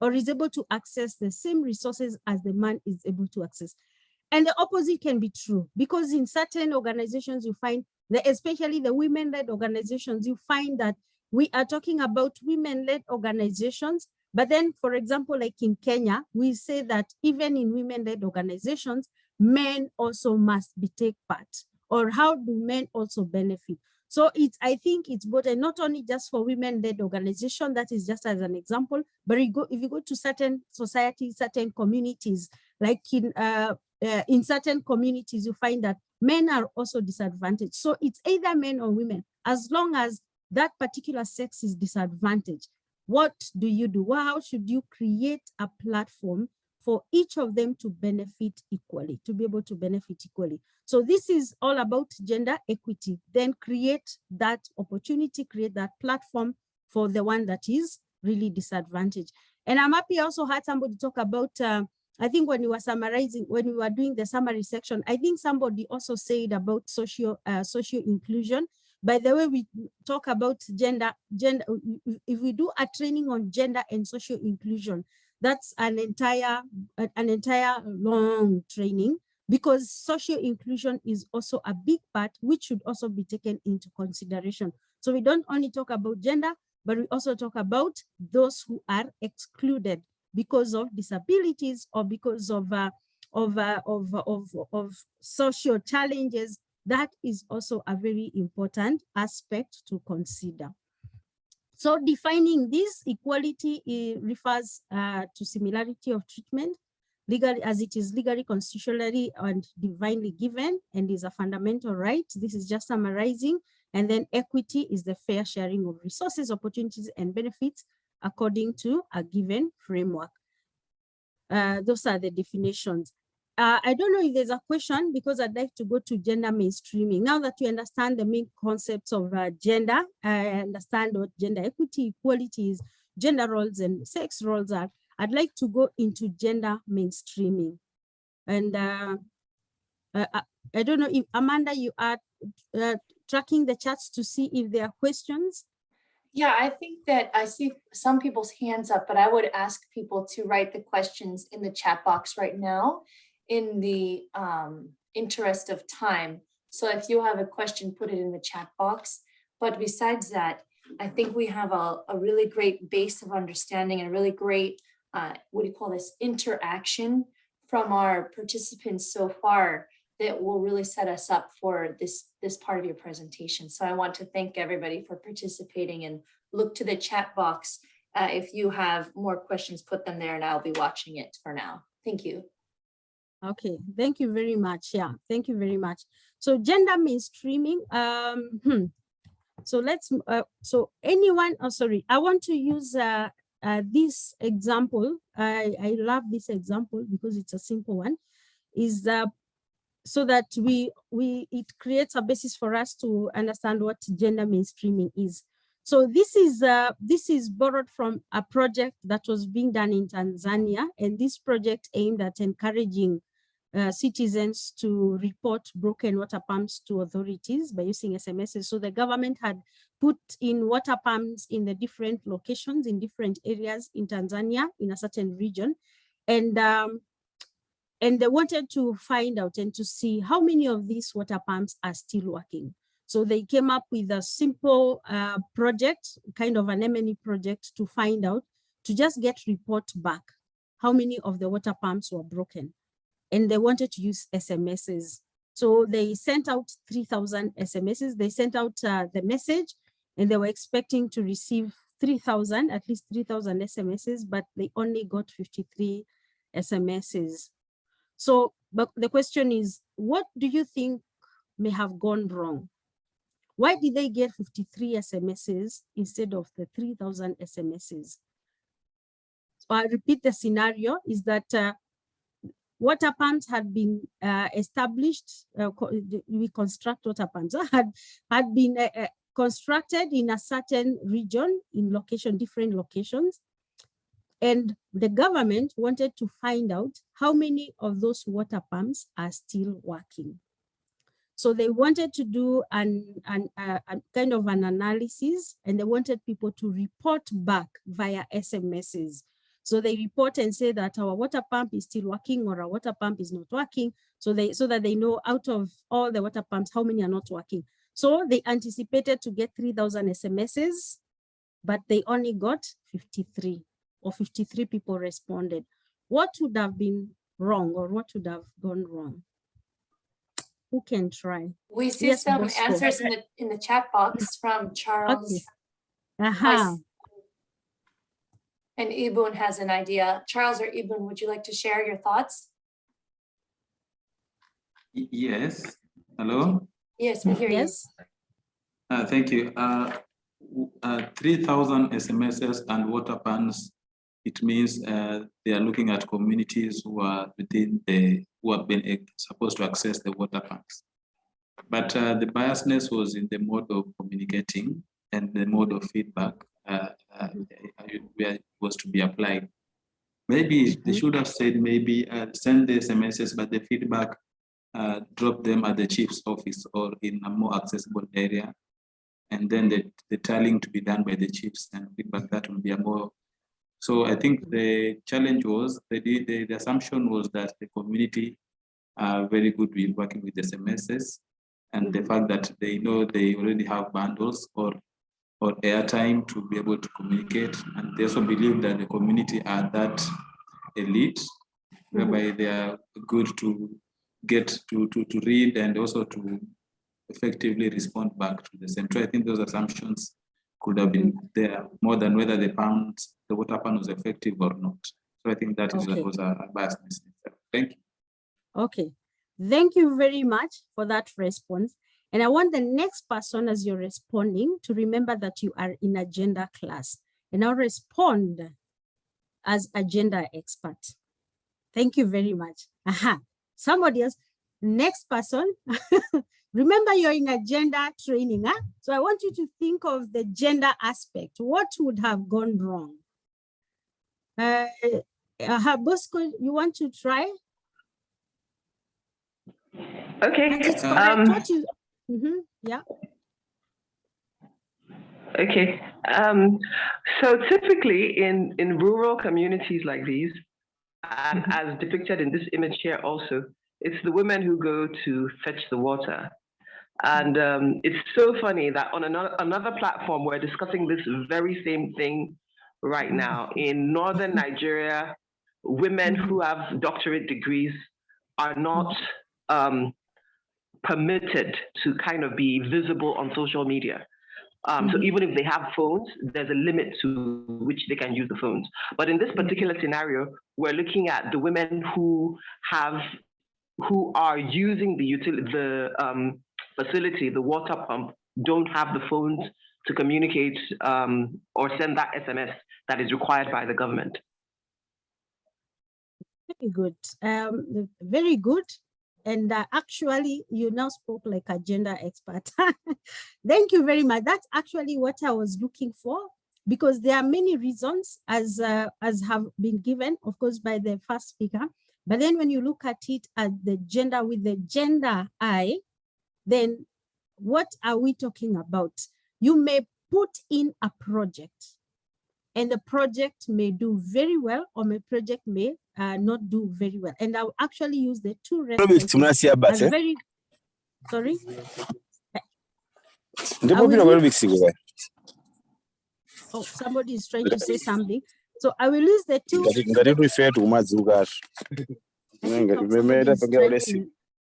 or is able to access the same resources as the man is able to access. And the opposite can be true, because in certain organizations you find that, especially the women-led organizations, you find that we are talking about women-led organizations, but then, for example, like in Kenya, we say that even in women-led organizations, men also must take part. Or how do men also benefit? So I think it's both, and not only just for women-led organization, that is just as an example, but if you go to certain societies, certain communities, like in in certain communities, you find that men are also disadvantaged. So it's either men or women. As long as that particular sex is disadvantaged, what do you do? Well, how should you create a platform for each of them to benefit equally, to be able to benefit equally? So this is all about gender equity. Then create that opportunity, create that platform for the one that is really disadvantaged. And I'm happy I also had somebody talk about, I think when we were summarizing, when we were doing the summary section, I think somebody also said about socio inclusion. By the way, we talk about gender, if we do a training on gender and social inclusion, that's an entire long training, because social inclusion is also a big part, which should also be taken into consideration. So we don't only talk about gender, but we also talk about those who are excluded because of disabilities or because of social challenges. That is also a very important aspect to consider. So defining this, equality refers to similarity of treatment, legally, as it is legally, constitutionally, and divinely given, and is a fundamental right. This is just summarizing. And then equity is the fair sharing of resources, opportunities, and benefits according to a given framework. Those are the definitions. I don't know if there's a question, because I'd like to go to gender mainstreaming. Now that you understand the main concepts of gender, I understand what gender equity, equality is, gender roles and sex roles are, I'd like to go into gender mainstreaming. And I don't know if, Amanda, you are tracking the chats to see if there are questions. Yeah, I think that I see some people's hands up, but I would ask people to write the questions in the chat box right now in the interest of time. So if you have a question, put it in the chat box. But besides that, I think we have a really great base of understanding and a really great, what do you call this, interaction from our participants so far that will really set us up for this part of your presentation. So I want to thank everybody for participating, and look to the chat box. If you have more questions, put them there and I'll be watching it for now. Thank you. Okay, thank you very much. Yeah, thank you very much. So gender mainstreaming, so let's, so anyone, oh, sorry, I want to use this example. I love this example because it's a simple one, is so that it creates a basis for us to understand what gender mainstreaming is. So this is borrowed from a project that was being done in Tanzania, and this project aimed at encouraging citizens to report broken water pumps to authorities by using SMSs. So the government had put in water pumps in the different locations, in different areas in Tanzania, in a certain region, and they wanted to find out and to see how many of these water pumps are still working. So they came up with a simple project, kind of an M&E project, to find out, to just get report back how many of the water pumps were broken. And they wanted to use SMSs. So they sent out 3,000 SMSs. They sent out the message, and they were expecting to receive 3,000, at least 3,000 SMSs, but they only got 53 SMSs. So, but the question is, what do you think may have gone wrong? Why did they get 53 SMSs instead of the 3,000 SMSs? So I repeat, the scenario is that water pumps had been established, we construct water pumps, had been constructed in a certain region, in different locations. And the government wanted to find out how many of those water pumps are still working. So they wanted to do a kind of an analysis, and they wanted people to report back via SMSs. So they report and say that our water pump is still working or our water pump is not working. So that they know out of all the water pumps, how many are not working. So they anticipated to get 3,000 SMSs, but they only got 53, or 53 people responded. What would have been wrong, or what would have gone wrong? Who can try? We see Yes, some Bosco. answers in the chat box from Charles. Okay. And Ibun has an idea. Charles or Ibun, would you like to share your thoughts? Yes. Hello? Yes, we hear Yes. Thank you. 3,000 SMSs and water pans. It means they are looking at communities who are within who have been supposed to access the water pans. But the biasness was in the mode of communicating and the mode of feedback was to be applied. Maybe they should have said maybe send the SMSs, but the feedback drop them at the chief's office or in a more accessible area. And then the tallying to be done by the chiefs and feedback that will be a more. So I think the challenge was, the assumption was that the community are very good with working with SMSs, and the fact that they know they already have bundles or airtime to be able to communicate. And they also believe that the community are that elite, whereby they are good to get to read and also to effectively respond back to the center. I think those assumptions could have been there more than whether the water pan was effective or not. So I think that was a biasness. Thank you. Okay. Thank you very much for that response. And I want the next person, as you're responding, to remember that you are in a gender class. And I'll respond as a gender expert. Thank you very much. Aha. Somebody else. Next person. Remember, you're in a gender training. Huh? So I want you to think of the gender aspect. What would have gone wrong? Bosco, you want to try? Okay. And it's correct. What you, yeah. Okay. So typically in rural communities like these, and as depicted in this image here also, it's the women who go to fetch the water. And it's so funny that on another platform, we're discussing this very same thing right now. In northern Nigeria, women who have doctorate degrees are not permitted to kind of be visible on social media. So even if they have phones, there's a limit to which they can use the phones. But in this particular scenario, we're looking at the women who are using the facility, the water pump, don't have the phones to communicate or send that SMS that is required by the government. Very good. Very good. And actually, you now spoke like a gender expert. Thank you very much. That's actually what I was looking for, because there are many reasons as have been given, of course, by the first speaker. But then when you look at it at the gender with the gender eye, then what are we talking about? You may put in a project, and the project may do very well, or my project may not do very well. And I'll actually use the two responses as very, sorry? Oh, somebody is trying to say something. So I will use the two.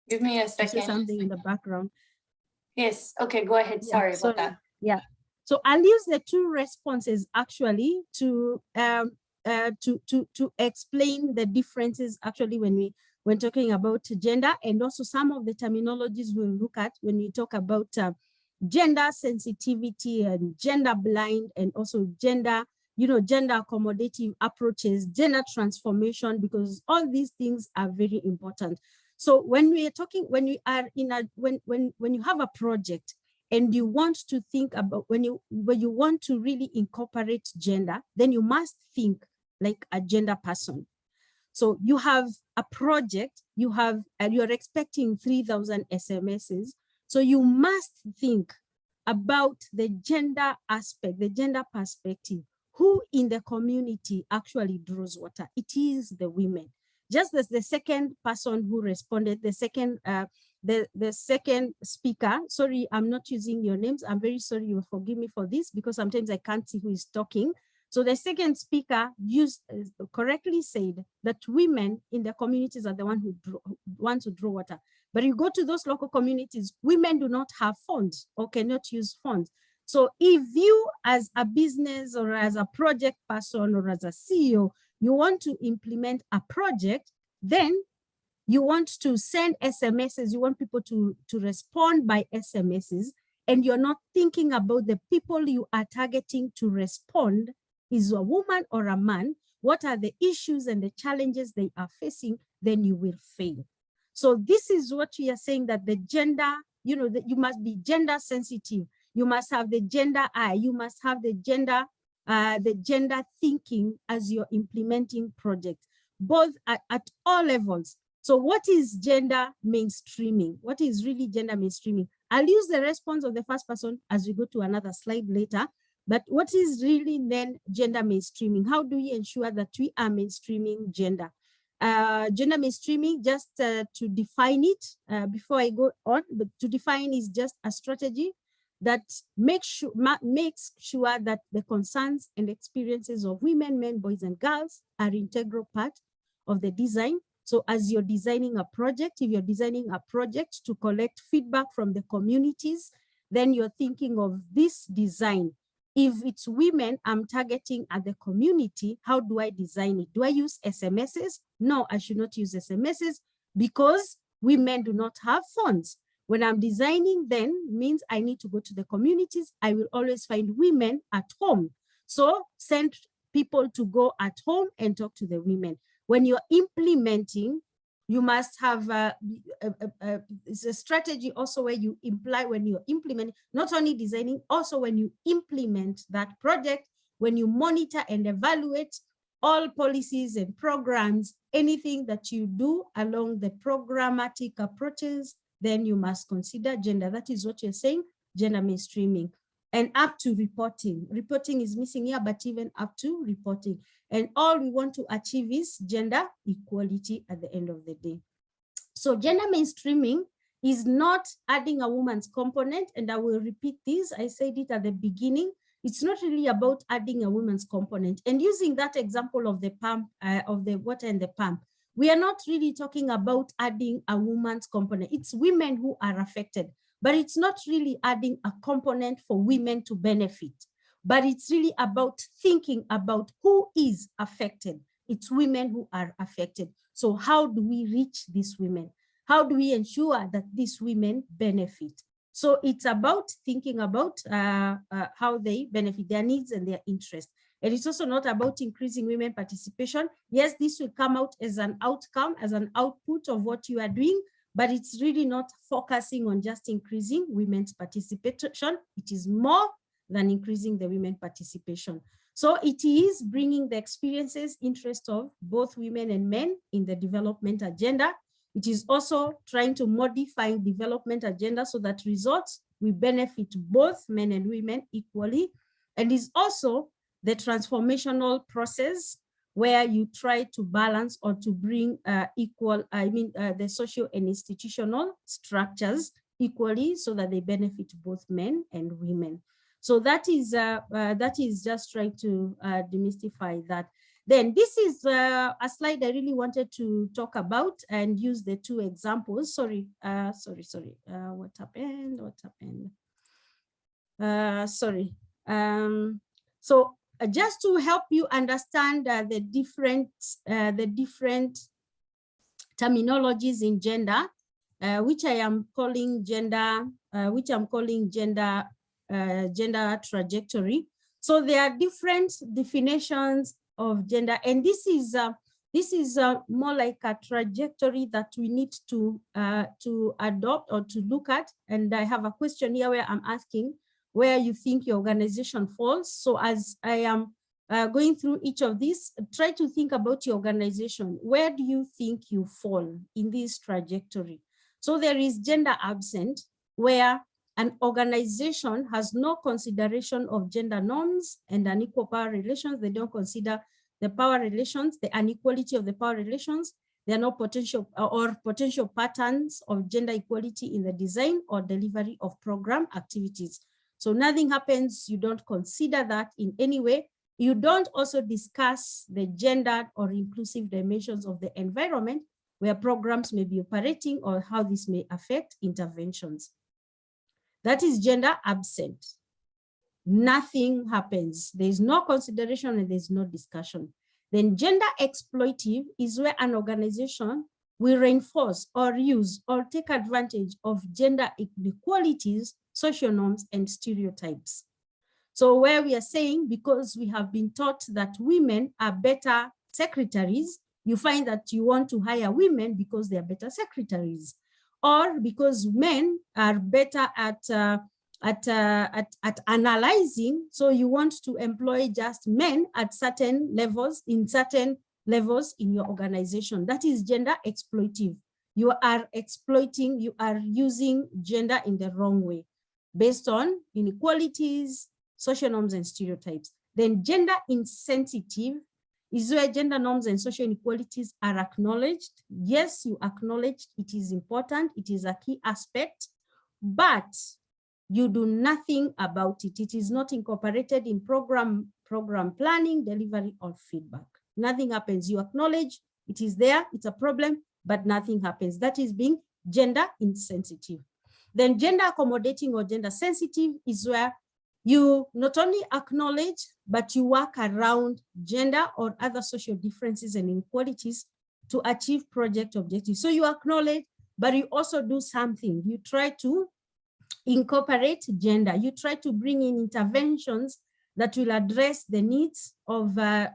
Give me a second. Something in the background. Yes. Okay, go ahead. Sorry about that. Yeah. So I'll use the two responses actually to explain the differences actually when talking about gender, and also some of the terminologies we'll look at when we talk about gender sensitivity and gender blind, and also gender, gender accommodative approaches, gender transformation, because all these things are very important. So when we are talking, when you are in a, when you have a project and you want to think about, when you want to really incorporate gender, then you must think like a gender person. So you have a project, you're expecting 3,000 SMSs. So you must think about the gender aspect, the gender perspective. Who in the community actually draws water? It is the women. Just as the second person who responded, the second speaker, sorry, I'm not using your names. I'm very sorry, you will forgive me for this, because sometimes I can't see who is talking. So the second speaker correctly said that women in the communities are the one who want to draw water. But you go to those local communities, women do not have funds or cannot use funds. So if you as a business or as a project person or as a CEO, you want to implement a project, then You want to send SMSs, you want people to respond by SMSs, and you're not thinking about the people you are targeting to respond, is a woman or a man, what are the issues and the challenges they are facing, then you will fail. So this is what we are saying, that the gender, that you must be gender sensitive. You must have the gender eye. You must have the gender thinking as you're implementing projects, both at all levels. So what is gender mainstreaming? What is really gender mainstreaming? I'll use the response of the first person as we go to another slide later. But what is really then gender mainstreaming? How do we ensure that we are mainstreaming gender? Gender mainstreaming, just to define it, before I go on, but to define is just a strategy that makes sure that the concerns and experiences of women, men, boys, and girls are integral part of the design. So as you're designing a project, if you're designing a project to collect feedback from the communities, then you're thinking of this design. If it's women I'm targeting at the community, how do I design it? Do I use SMSs? No, I should not use SMSs because women do not have phones. When I'm designing, then means I need to go to the communities. I will always find women at home. So send people to go at home and talk to the women. When you're implementing, you must have it's a strategy also where you imply when you implement, not only designing, also when you implement that project, when you monitor and evaluate all policies and programs, anything that you do along the programmatic approaches, then you must consider gender. That is what you're saying, gender mainstreaming. And up to reporting. Reporting is missing here, but even up to reporting. And all we want to achieve is gender equality at the end of the day. So gender mainstreaming is not adding a woman's component, and I will repeat this, I said it at the beginning, it's not really about adding a woman's component. And using that example of the pump, of the water and the pump, we are not really talking about adding a woman's component. It's women who are affected, but it's not really adding a component for women to benefit, but it's really about thinking about who is affected. It's women who are affected. So how do we reach these women? How do we ensure that these women benefit? So it's about thinking about how they benefit, their needs and their interests. And it's also not about increasing women participation. Yes, this will come out as an outcome, as an output of what you are doing, but it's really not focusing on just increasing women's participation. It is more than increasing the women participation. So it is bringing the experiences, interest of both women and men in the development agenda. It is also trying to modify development agenda so that results will benefit both men and women equally. And is also the transformational process where you try to balance or to bring the social and institutional structures equally so that they benefit both men and women. So that is just trying to demystify that. Then this is a slide I really wanted to talk about and use the two examples. Sorry. What happened? Sorry. So just to help you understand the different terminologies in gender, which I am calling gender, gender trajectory. So there are different definitions of gender, and this is more like a trajectory that we need to adopt or to look at. And I have a question here where I'm asking where you think your organization falls. So as I am going through each of these, try to think about your organization. Where do you think you fall in this trajectory? So there is gender absent, where an organization has no consideration of gender norms and unequal power relations. They don't consider the power relations, the inequality of the power relations. There are no potential patterns of gender equality in the design or delivery of program activities. So nothing happens, you don't consider that in any way. You don't also discuss the gendered or inclusive dimensions of the environment where programs may be operating or how this may affect interventions. That is gender absent. Nothing happens. There is no consideration and there's no discussion. Then gender exploitive is where an organization we reinforce or use or take advantage of gender inequalities, social norms, and stereotypes. So where we are saying, because we have been taught that women are better secretaries, you find that you want to hire women because they are better secretaries, or because men are better at analyzing, so you want to employ just men at certain levels, in your organization. That is gender exploitive. You are exploiting, you are using gender in the wrong way, based on inequalities, social norms, and stereotypes. Then gender insensitive is where gender norms and social inequalities are acknowledged. Yes, you acknowledge it is important, it is a key aspect, but you do nothing about it. It is not incorporated in program planning, delivery, or feedback. Nothing happens. You acknowledge it is there, it's a problem, but nothing happens. That is being gender insensitive. Then gender accommodating or gender sensitive is where you not only acknowledge, but you work around gender or other social differences and inequalities to achieve project objectives. So you acknowledge, but you also do something. You try to incorporate gender. You try to bring in interventions that will address the needs of the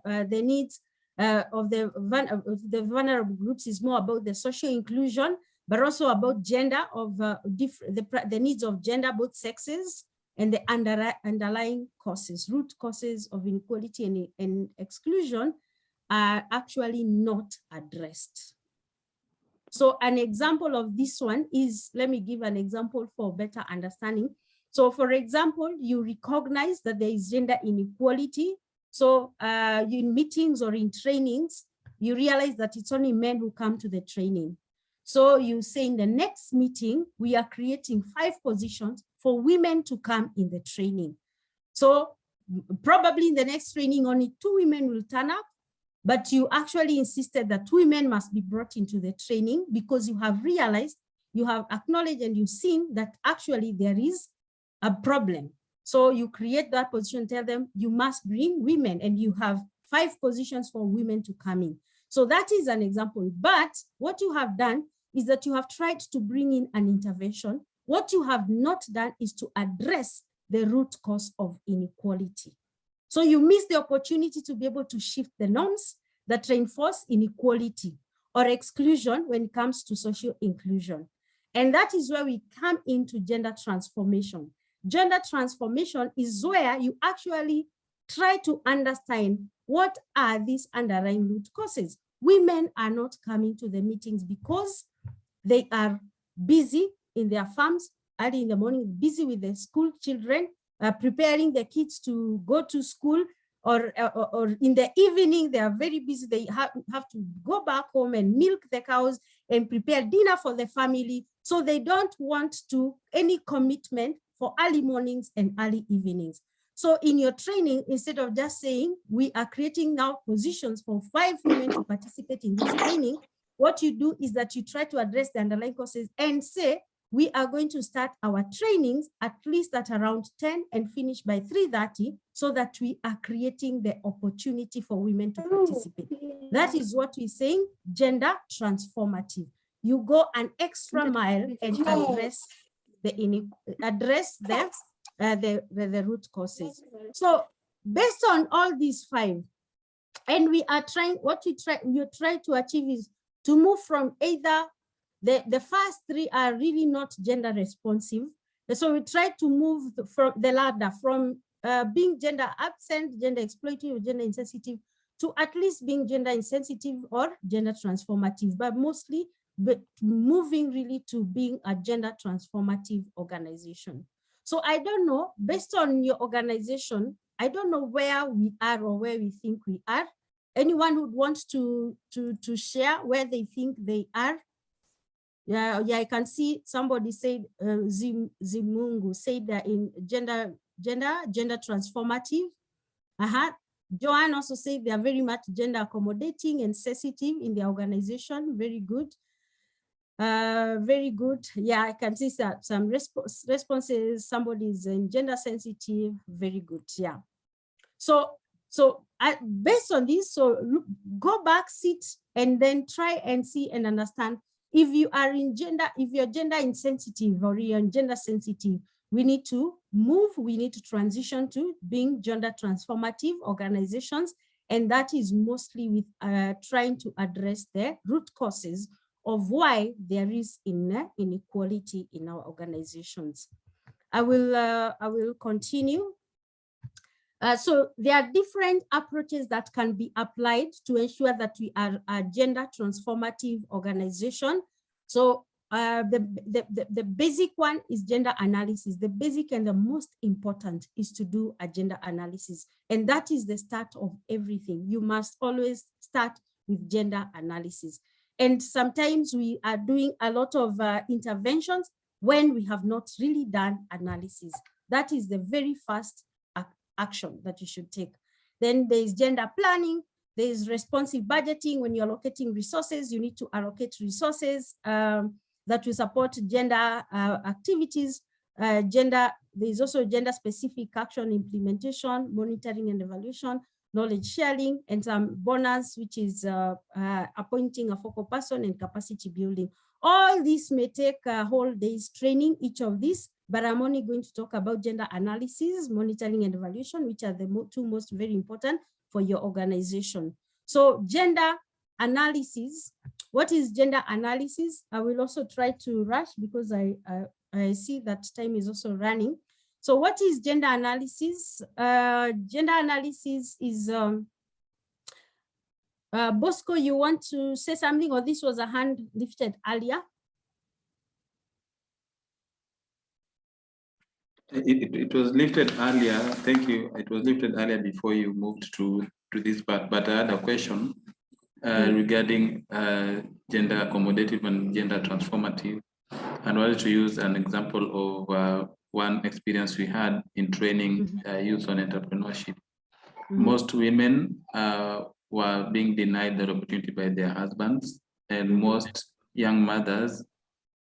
vulnerable groups. Is more about the social inclusion, but also about gender of the needs of gender, both sexes, and the underlying causes, root causes of inequality and exclusion are actually not addressed. So an example of this one is, let me give an example for better understanding. So for example, you recognize that there is gender inequality. So in meetings or in trainings, you realize that it's only men who come to the training. So you say in the next meeting, we are creating 5 positions for women to come in the training. So probably in the next training, only 2 women will turn up, but you actually insisted that women must be brought into the training because you have realized, you have acknowledged, and you've seen that actually there is a problem. So you create that position, tell them you must bring women, and you have 5 positions for women to come in. So that is an example. But what you have done is that you have tried to bring in an intervention. What you have not done is to address the root cause of inequality. So you miss the opportunity to be able to shift the norms that reinforce inequality or exclusion when it comes to social inclusion. And that is where we come into gender transformation. Gender transformation is where you actually try to understand what are these underlying root causes. Women are not coming to the meetings because they are busy in their farms early in the morning, busy with the school children, preparing the kids to go to school, or in the evening, they are very busy. They have to go back home and milk the cows and prepare dinner for the family. So they don't want any commitment for early mornings and early evenings. So in your training, instead of just saying, we are creating now positions for 5 women to participate in this training, what you do is that you try to address the underlying causes and say, we are going to start our trainings at least at around 10 and finish by 3:30, so that we are creating the opportunity for women to participate. That is what we're saying, gender transformative. You go an extra mile and address the root causes. So based on all these 5, and we are trying, you try to achieve is to move from either the first 3 are really not gender responsive. So we try to move from the ladder from being gender absent, gender exploitative, or gender insensitive, to at least being gender insensitive or gender transformative, but mostly moving really to being a gender transformative organization. So I don't know, based on your organization, I don't know where we are or where we think we are. Anyone who wants to share where they think they are? Yeah, I can see somebody said, Zimungu said that in gender transformative. Joanne also said they are very much gender accommodating and sensitive in their organization. Very good. Very good. Yeah, I can see some responses. Somebody is in gender sensitive. Very good. Yeah. So based on this, so look, go back, sit, and then try and see and understand if you are in gender, if you're gender insensitive or you're gender sensitive, we need to move, we need to transition to being gender transformative organizations. And that is mostly with trying to address the root causes of why there is inequality in our organizations. I will continue. So there are different approaches that can be applied to ensure that we are a gender transformative organization. So the basic one is gender analysis. The basic and the most important is to do a gender analysis. And that is the start of everything. You must always start with gender analysis. And sometimes we are doing a lot of interventions when we have not really done analysis. That is the very first action that you should take. Then there is gender planning. There is responsive budgeting. When you're allocating resources, you need to allocate resources that will support gender activities. There is also gender specific action implementation, monitoring and evaluation, knowledge sharing, and some bonus, which is appointing a focal person and capacity building. All this may take a whole day's training, each of these, but I'm only going to talk about gender analysis, monitoring and evaluation, which are the two most very important for your organization. So gender analysis, what is gender analysis? I will also try to rush because I see that time is also running. So what is gender analysis? Gender analysis is, Bosco, you want to say something, or this was a hand lifted earlier? It was lifted earlier. Thank you. It was lifted earlier before you moved to this part. But I had a question regarding gender accommodative and gender transformative. I wanted to use an example of one experience we had in training youth on entrepreneurship. Most women were being denied that opportunity by their husbands, and most young mothers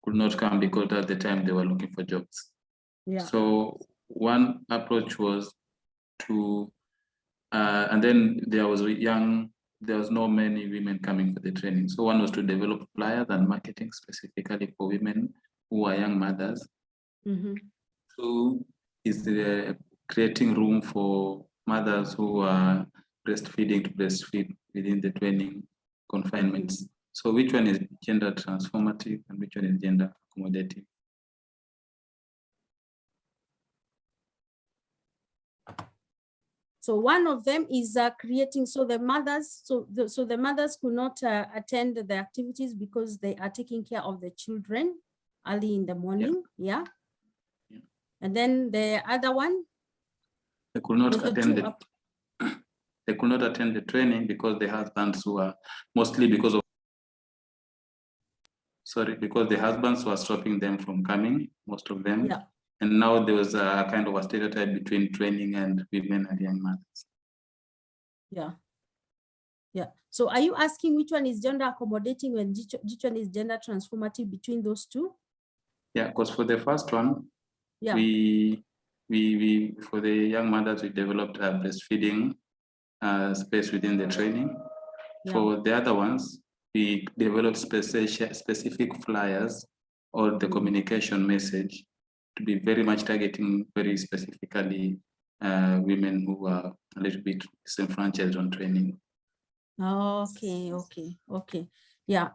could not come because at the time they were looking for jobs. Yeah. So one approach was to, and then there was no many women coming for the training. So one was to develop flyers and marketing specifically for women who are young mothers. So is creating room for mothers who are breastfeeding to breastfeed within the training confinements. So which one is gender transformative and which one is gender accommodative? So one of them is creating, so the mothers, the mothers could not attend the activities because they are taking care of the children early in the morning, yeah. And then the other one? They could not attend they could not attend the training because the husbands were mostly because the husbands were stopping them from coming, most of them. Yeah. And now there was a kind of a stereotype between training and women and young mothers. Yeah. Yeah. So are you asking which one is gender accommodating and which one is gender transformative between those two? Yeah, because for the first one, yeah, we for the young mothers, we developed a breastfeeding space within the training. Yeah. For the other ones, we developed specific flyers or the communication message to be very much targeting very specifically women who are a little bit disenfranchised on training. Okay. Yeah.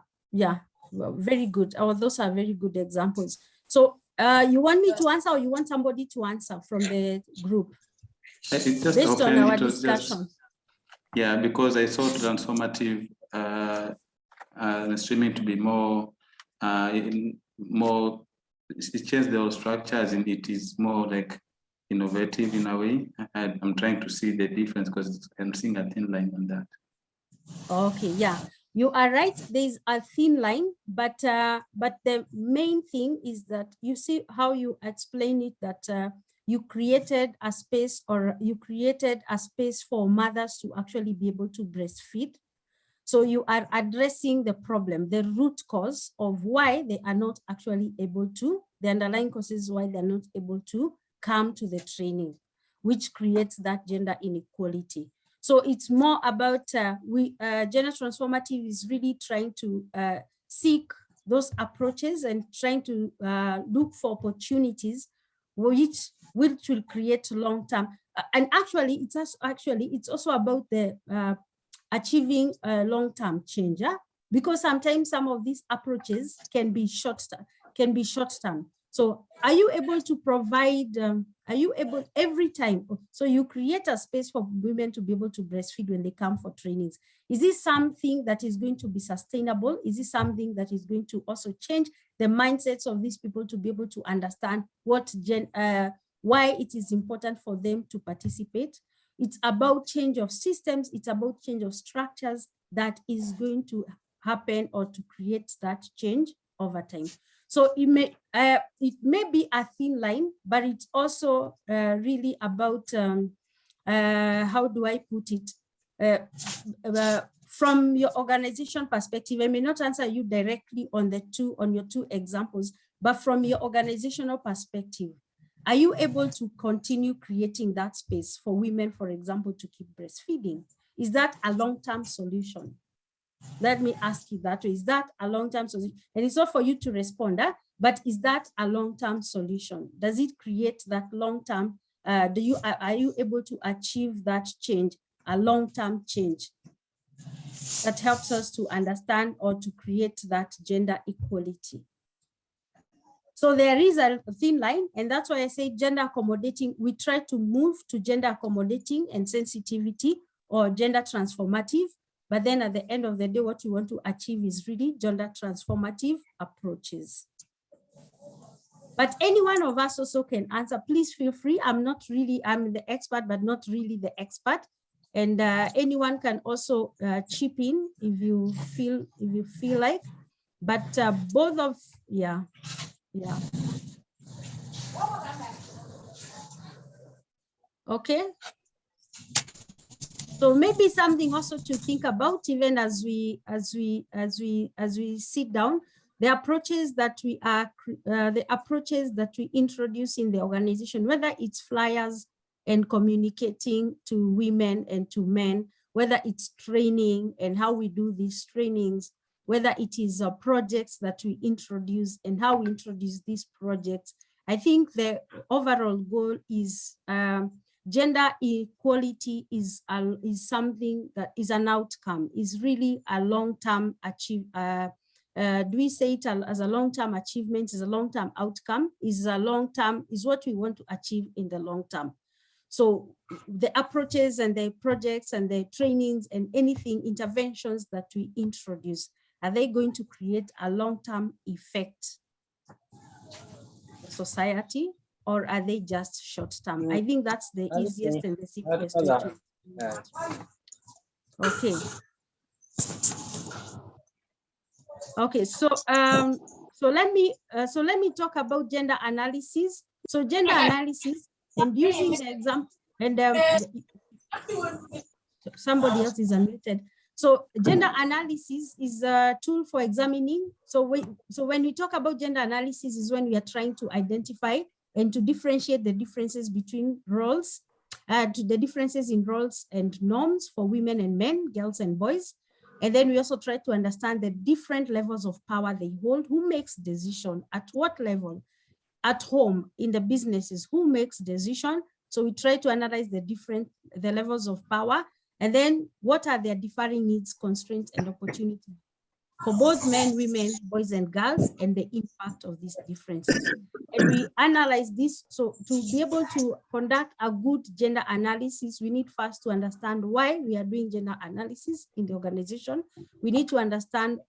Well, very good. Oh, those are very good examples. So you want me to answer or you want somebody to answer from the group? It's just based on our discussion. Yeah, because I saw transformative streaming to be more, it changed the structures and it is more like innovative in a way. I'm trying to see the difference because I'm seeing a thin line on that. Okay, yeah, you are right. There's a thin line, but the main thing is that you see how you explain it, that you created a space for mothers to actually be able to breastfeed. So you are addressing the problem, the root cause of why they are not actually able to, the underlying causes why they're not able to come to the training, which creates that gender inequality. So it's more about gender transformative is really trying to seek those approaches and trying to look for opportunities which will create long-term. And actually, it's also about the achieving long-term change, because sometimes some of these approaches can be short-term. So are you able to provide, every time, so you create a space for women to be able to breastfeed when they come for trainings? Is this something that is going to be sustainable? Is this something that is going to also change the mindsets of these people to be able to understand why it is important for them to participate? It's about change of systems. It's about change of structures that is going to happen or to create that change over time. So it may be a thin line, but it's also really about, how do I put it? From your organization perspective, I may not answer you directly on your two examples, but from your organizational perspective, are you able to continue creating that space for women, for example, to keep breastfeeding? Is that a long-term solution? Let me ask you that way. Is that a long-term solution? And it's not for you to respond, but is that a long-term solution? Does it create that long-term? Are you able to achieve that change, a long-term change that helps us to understand or to create that gender equality? So there is a thin line, and that's why I say gender accommodating. We try to move to gender accommodating and sensitivity or gender transformative. But then at the end of the day, what we want to achieve is really gender transformative approaches. But any one of us also can answer. Please feel free. I'm the expert, but not really the expert. And anyone can also chip in if you feel like. But both of, yeah. Okay. So maybe something also to think about, even as we sit down, the approaches that we introduce in the organization, whether it's flyers and communicating to women and to men, whether it's training and how we do these trainings, whether it is projects that we introduce and how we introduce these projects. I think the overall goal is gender equality is something that is an outcome, is really a long-term do we say it as a long-term achievement, is a long-term outcome, is what we want to achieve in the long term. So the approaches and the projects and the trainings and anything, interventions that we introduce, are they going to create a long-term effect in society, or are they just short-term? I think that's the easiest and the simplest way to do it. Okay. Okay, so let me talk about gender analysis. So gender analysis, and using the example, and somebody else is unmuted. So gender analysis is a tool for examining. So when we talk about gender analysis is when we are trying to identify and to differentiate the differences between roles, to the differences in roles and norms for women and men, girls and boys. And then we also try to understand the different levels of power they hold, who makes decision, at what level, at home, in the businesses, who makes decision. So we try to analyze the levels of power, and then what are their differing needs, constraints, and opportunities for both men, women, boys, and girls, and the impact of these differences. And we analyze this. So to be able to conduct a good gender analysis, we need first to understand why we are doing gender analysis in the organization. We need to understand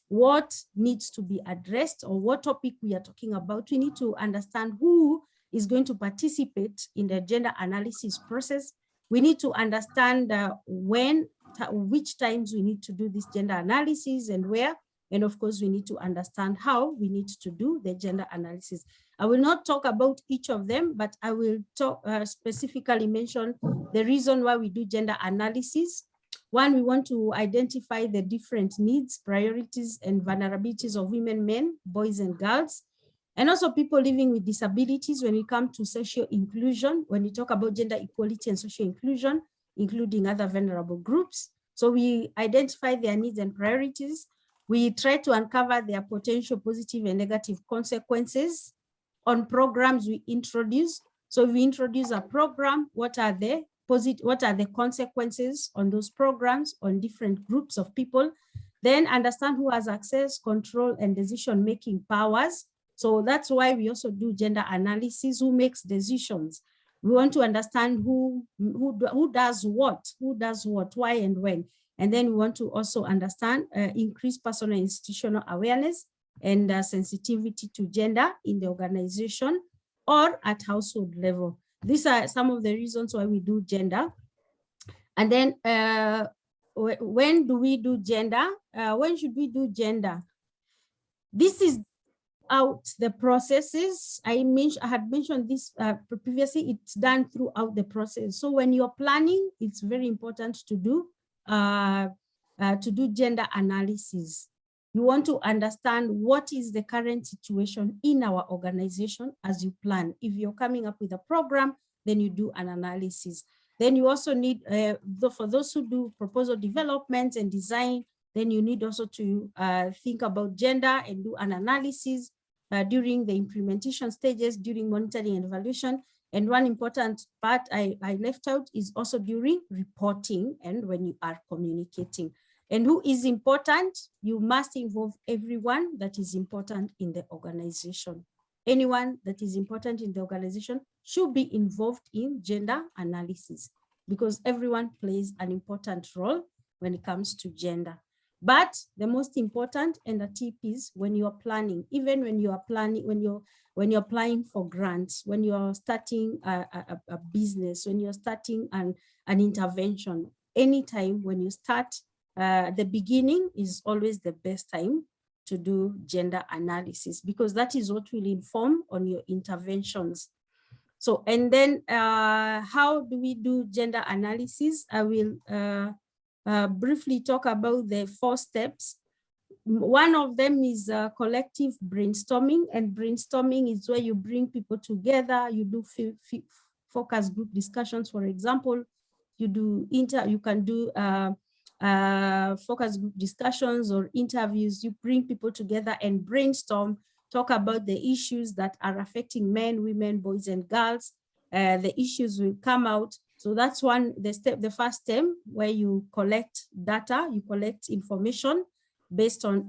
what needs to be addressed or what topic we are talking about. We need to understand who is going to participate in the gender analysis process. We need to understand which times we need to do this gender analysis and where. And of course, we need to understand how we need to do the gender analysis. I will not talk about each of them, but I will specifically mention the reason why we do gender analysis. One, we want to identify the different needs, priorities, and vulnerabilities of women, men, boys, and girls, and also people living with disabilities when we come to social inclusion. When we talk about gender equality and social inclusion, including other vulnerable groups. So we identify their needs and priorities. We try to uncover their potential positive and negative consequences on programs we introduce. So we introduce a program, what are the consequences on those programs on different groups of people, then understand who has access, control, and decision-making powers. So that's why we also do gender analysis, who makes decisions. We want to understand who does what, why, and when. And then we want to also understand increase personal and institutional awareness and sensitivity to gender in the organization or at household level. These are some of the reasons why we do gender. And then when do we do gender? When should we do gender? This is out the processes. I had mentioned this previously. It's done throughout the process. So when you're planning, it's very important to do gender analysis. You want to understand what is the current situation in our organization as you plan. If you're coming up with a program, then you do an analysis. Then you also need, for those who do proposal development and design, then you need also to think about gender and do an analysis during the implementation stages, during monitoring and evaluation. And one important part I left out is also during reporting and when you are communicating. And who is important? You must involve everyone that is important in the organization. Anyone that is important in the organization should be involved in gender analysis because everyone plays an important role when it comes to gender. But the most important and the tip is when you're planning, even when you are planning, when you're applying for grants, when you're starting a business, when you're starting an intervention, anytime when you start, the beginning is always the best time to do gender analysis because that is what will inform on your interventions. So, and then how do we do gender analysis? I will briefly talk about the 4 steps. One of them is collective brainstorming, and brainstorming is where you bring people together, you do focus group discussions, for example. You can do focus group discussions or interviews. You bring people together and brainstorm, talk about the issues that are affecting men, women, boys, and girls. The issues will come out. So that's the first step where you collect data, you collect information based on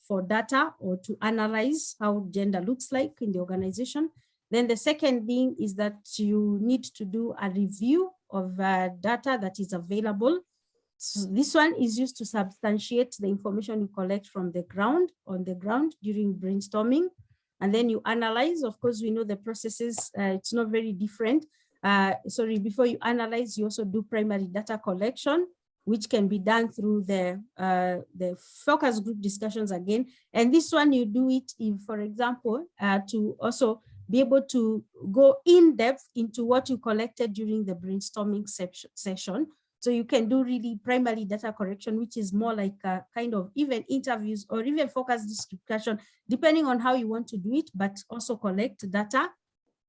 for data or to analyze how gender looks like in the organization. Then the second thing is that you need to do a review of data that is available. So this one is used to substantiate the information you collect from the ground, on the ground during brainstorming. And then you analyze. Of course, we know the processes, it's not very different. Before you analyze, you also do primary data collection, which can be done through the focus group discussions again. And this one you do it, if, for example, to also be able to go in depth into what you collected during the brainstorming session. So you can do really primary data collection, which is more like a kind of even interviews or even focus discussion, depending on how you want to do it, but also collect data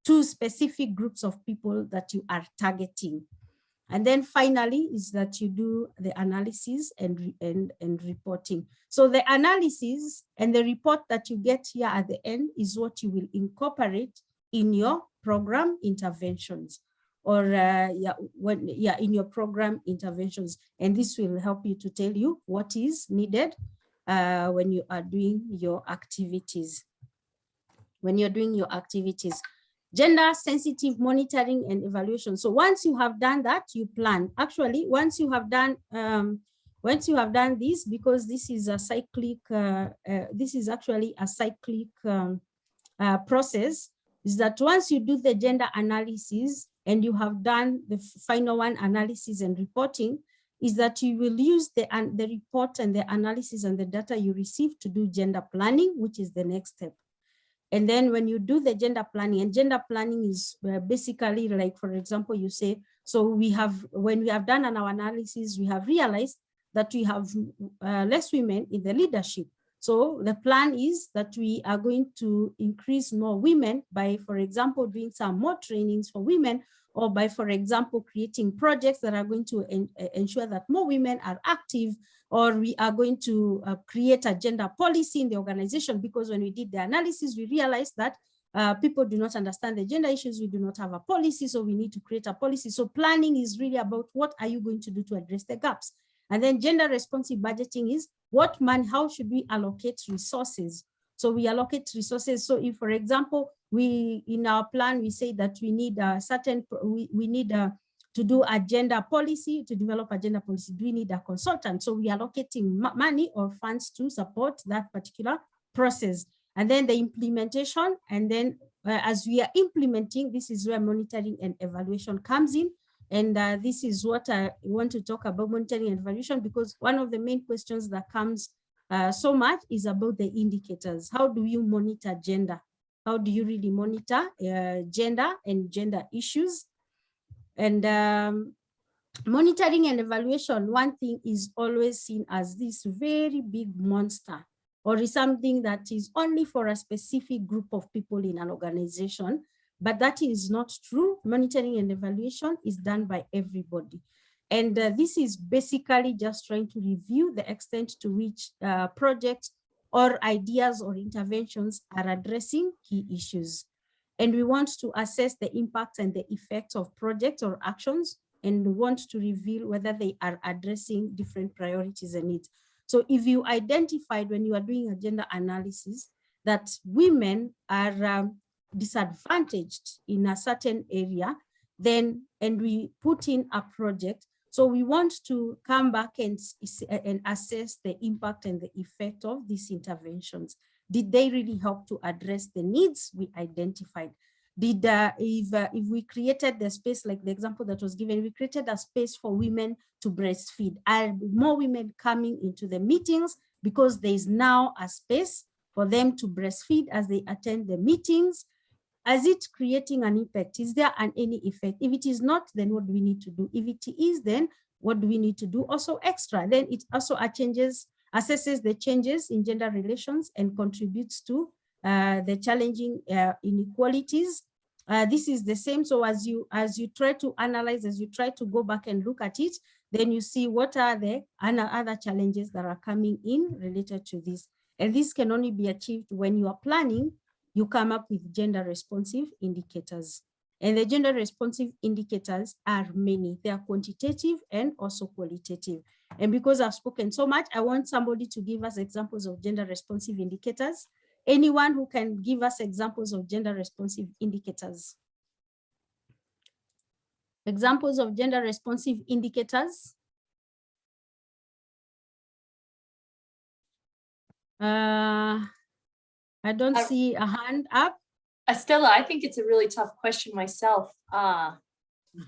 to specific groups of people that you are targeting. And then finally is that you do the analysis and reporting. So the analysis and the report that you get here at the end is what you will incorporate in your program interventions or in your program interventions. And this will help you to tell you what is needed when you are doing your activities. When you're doing your activities. Gender sensitive monitoring and evaluation. So once you have done that, you plan. Actually, once you have done this, because this is a cyclic, this is actually a cyclic process, is that once you do the gender analysis and you have done the final one, analysis and reporting, is that you will use the report and the analysis and the data you receive to do gender planning, which is the next step. And then when you do the gender planning, and gender planning is basically like, for example, you say, so when we have done our analysis, we have realized that we have less women in the leadership. So the plan is that we are going to increase more women by, for example, doing some more trainings for women, or by, for example, creating projects that are going to ensure that more women are active, or we are going to create a gender policy in the organization, because when we did the analysis, we realized that people do not understand the gender issues. We do not have a policy, so we need to create a policy. So planning is really about what are you going to do to address the gaps. And then gender responsive budgeting is how should we allocate resources? So we allocate resources. So if, for example, in our plan, we say that we need a certain, we need to do a gender policy, to develop a gender policy, do we need a consultant? So we are allocating money or funds to support that particular process. And then the implementation, and then as we are implementing, this is where monitoring and evaluation comes in. And this is what I want to talk about, monitoring and evaluation, because one of the main questions that comes so much is about the indicators. How do you monitor gender? How do you really monitor gender and gender issues? And monitoring and evaluation, one thing is always seen as this very big monster, or is something that is only for a specific group of people in an organization. But that is not true. Monitoring and evaluation is done by everybody. And this is basically just trying to review the extent to which projects or ideas or interventions are addressing key issues. And we want to assess the impact and the effects of projects or actions, and want to reveal whether they are addressing different priorities and needs. So if you identified when you are doing a gender analysis that women are disadvantaged in a certain area, then, and we put in a project, so we want to come back and assess the impact and the effect of these interventions. Did they really help to address the needs we identified? Did if we created the space, like the example that was given, we created a space for women to breastfeed, are more women coming into the meetings because there is now a space for them to breastfeed as they attend the meetings? Is it creating an impact? Is there any effect? If it is not, then what do we need to do? If it is, then what do we need to do also extra? Then it also assesses the changes in gender relations and contributes to the challenging inequalities. This is the same. So as you try to analyze, as you try to go back and look at it, then you see what are the other challenges that are coming in related to this. And this can only be achieved when you are planning. You come up with gender responsive indicators. And the gender responsive indicators are many. They are quantitative and also qualitative. And because I've spoken so much, I want somebody to give us examples of gender responsive indicators. Anyone who can give us examples of gender responsive indicators? Examples of gender responsive indicators? I don't see a hand up. Estella, I think it's a really tough question myself. And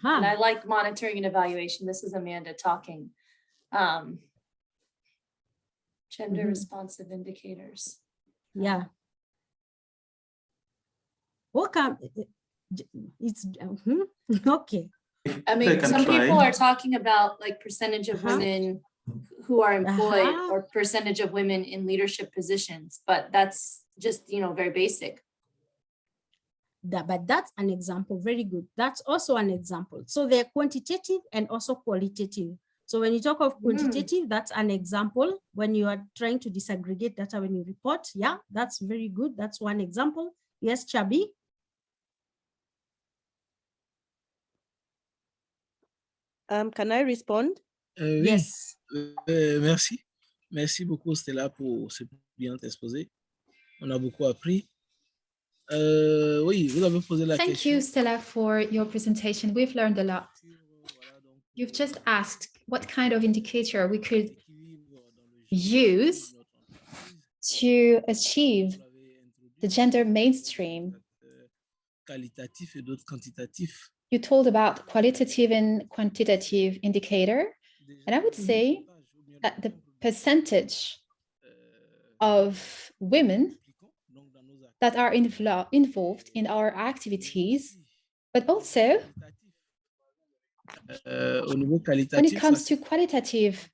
I like monitoring and evaluation. This is Amanda talking. Gender responsive indicators. Yeah. Welcome. It's okay. I mean, some people are talking about like percentage of women who are employed or percentage of women in leadership positions, but that's just, you know, very basic. But that's an example. Very good. That's also an example. So they're quantitative and also qualitative. So when you talk of quantitative, that's an example. When you are trying to disaggregate data when you report, yeah, that's very good. That's one example. Yes, Chabi. Can I respond? Oui. Yes. Merci. Merci beaucoup, Stella, pour ce brillant exposé. On a beaucoup appris. Oui, vous avez posé la question. Thank you, Stella, for your presentation. We've learned a lot. You've just asked what kind of indicator we could use to achieve the gender mainstream. Qualitatif et d'autres quantitatifs. You told about qualitative and quantitative indicator, and I would say that the percentage of women that are involved in our activities, but also when it comes to qualitative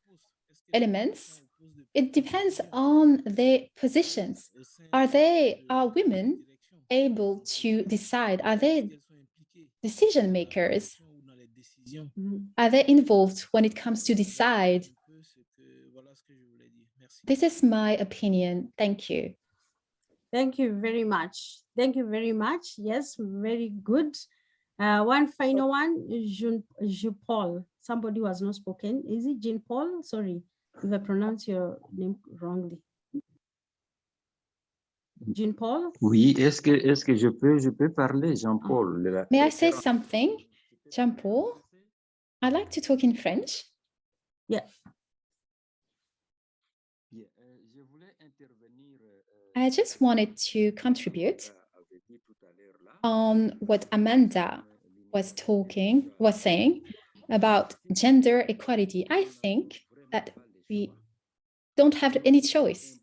elements, it depends on the positions. Are women able to decide? Are they decision makers? Are they involved when it comes to decide? This is my opinion. Thank you. Thank you very much. Thank you very much. Yes, very good. One final one, Jean Paul. Somebody who has not spoken. Is it Jean Paul? Sorry if I pronounce your name wrongly. Jean Paul? Oui, est-ce que je peux parler, Jean-Paul? May I say something, Jean Paul? I'd like to talk in French. Yeah. I just wanted to contribute on what Amanda was saying about gender equality. I think that we don't have any choice.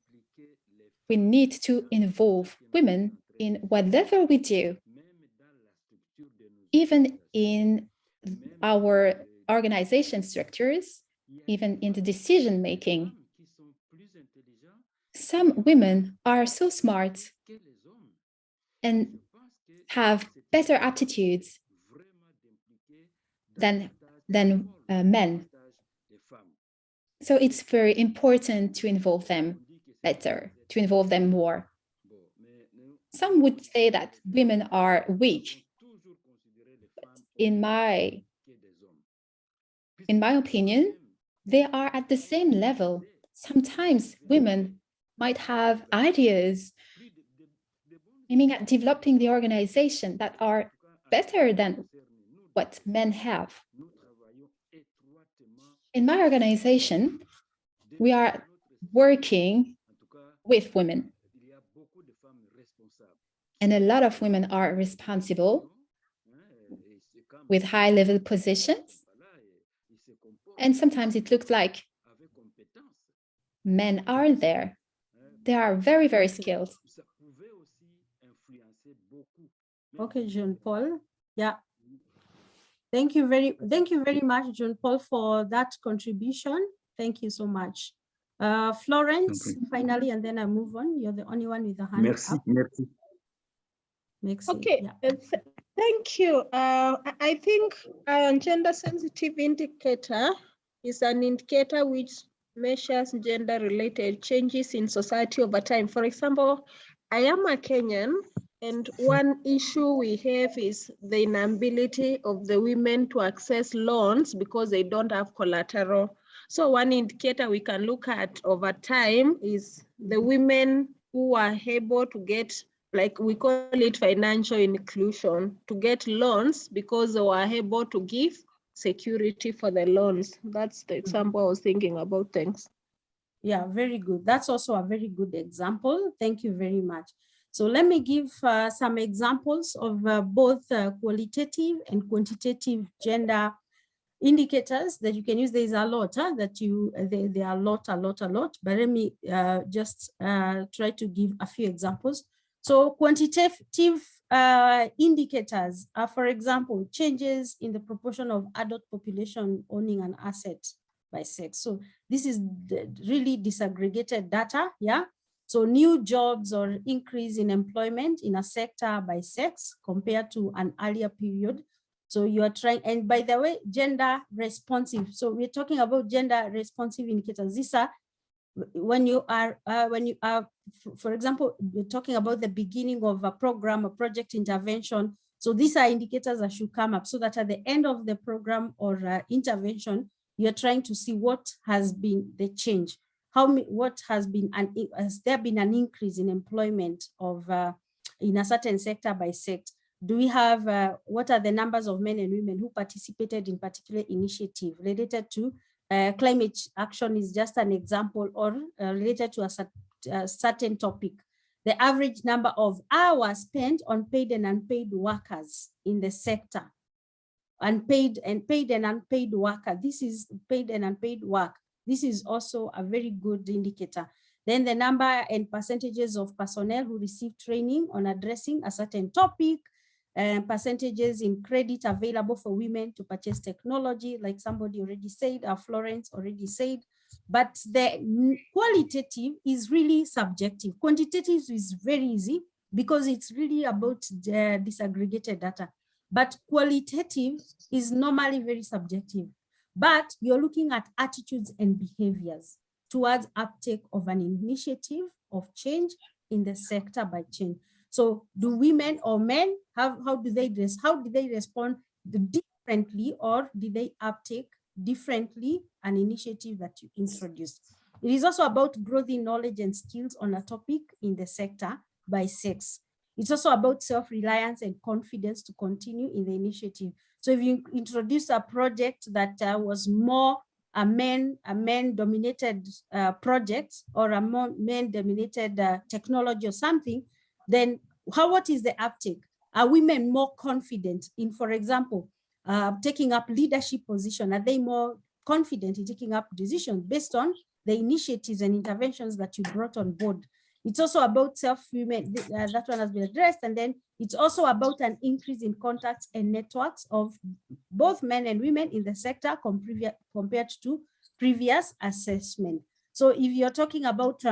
We need to involve women in whatever we do, even in our organization structures, even in the decision making. Some women are so smart and have better aptitudes than men. So it's very important to involve them better, to involve them more. Some would say that women are weak. In my opinion, they are at the same level. Sometimes women might have ideas aiming at developing the organization that are better than what men have. In my organization, we are working with women. And a lot of women are responsible with high-level positions. And sometimes it looks like men are there. They are very, very skilled. Okay, Jean Paul. Yeah. Thank you very much, Jean Paul, for that contribution. Thank you so much. Florence, finally, and then I move on. You're the only one with a hand up. Merci. Okay, yeah. Thank you. I think gender sensitive indicator is an indicator which measures gender related changes in society over time. For example, I am a Kenyan, and one issue we have is the inability of the women to access loans because they don't have collateral. So one indicator we can look at over time is the women who are able to get, like we call it financial inclusion, to get loans because they were able to give security for the loans. That's the example I was thinking about. Thanks. Yeah, very good. That's also a very good example. Thank you very much. So let me give some examples of both qualitative and quantitative gender indicators that you can use. There's a lot there are a lot, but let me just try to give a few examples. So quantitative indicators are, for example, changes in the proportion of adult population owning an asset by sex. So this is really disaggregated data, yeah? So new jobs or increase in employment in a sector by sex compared to an earlier period. So you are trying, and by the way, gender responsive. So we're talking about gender responsive indicators. These are when you are, for example, we're talking about the beginning of a program, a project intervention. So these are indicators that should come up so that at the end of the program or intervention, you're trying to see what has been the change. Has there been an increase in employment of in a certain sector by sector? Do we have, what are the numbers of men and women who participated in particular initiative related to climate action is just an example, or related to a certain topic. The average number of hours spent on paid and unpaid workers in the sector. Paid and unpaid worker. This is paid and unpaid work. This is also a very good indicator. Then the number and percentages of personnel who receive training on addressing a certain topic, percentages in credit available for women to purchase technology, like somebody already said, Florence already said. But the qualitative is really subjective. Quantitative is very easy because it's really about the disaggregated data. But qualitative is normally very subjective. But you're looking at attitudes and behaviors towards uptake of an initiative of change in the sector by change. So do women or men how do they respond differently, or did they uptake differently an initiative that you introduced? It is also about growth in knowledge and skills on a topic in the sector by sex. It's also about self-reliance and confidence to continue in the initiative. So if you introduce a project that was more a men-dominated project, or a more men-dominated technology or something, then what is the uptake? Are women more confident in, for example, taking up leadership position? Are they more confident in taking up decisions based on the initiatives and interventions that you brought on board? It's also about self-women, that one has been addressed. And then it's also about an increase in contacts and networks of both men and women in the sector compared to previous assessment. So if you're talking about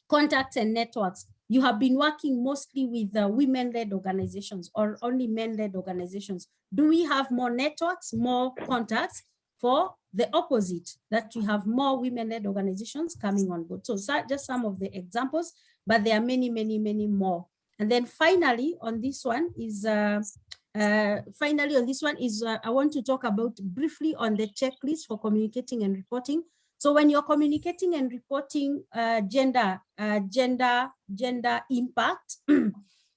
contacts and networks, you have been working mostly with women-led organizations or only men-led organizations. Do we have more networks, more contacts? For the opposite, that we have more women-led organizations coming on board. So just some of the examples, but there are many, many, many more. And then finally on this one is, I want to talk about briefly on the checklist for communicating and reporting. So when you're communicating and reporting gender impact,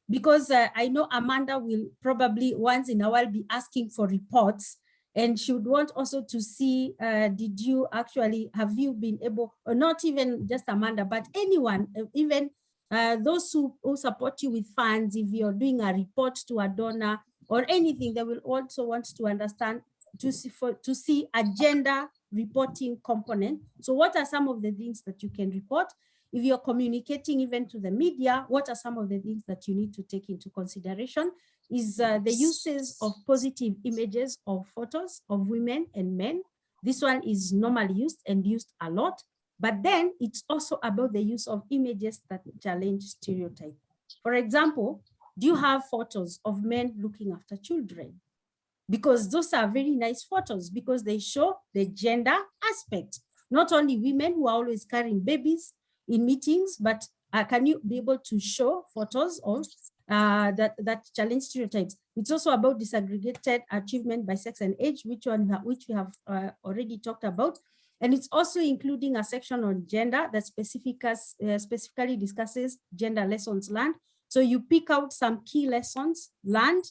because I know Amanda will probably once in a while be asking for reports, and she would want also to see, have you been able, or not even just Amanda, but anyone, even those who support you with funds, if you're doing a report to a donor or anything, they will also want to understand, to see a gender reporting component. So what are some of the things that you can report? If you're communicating even to the media, what are some of the things that you need to take into consideration? Is the uses of positive images or photos of women and men. This one is normally used and used a lot, but then it's also about the use of images that challenge stereotype. For example, do you have photos of men looking after children? Because those are very nice photos because they show the gender aspect. Not only women who are always carrying babies in meetings, but can you be able to show photos of that challenge stereotypes? It's also about disaggregated achievement by sex and age, which we have already talked about. And it's also including a section on gender that specifically discusses gender lessons learned. So you pick out some key lessons learned,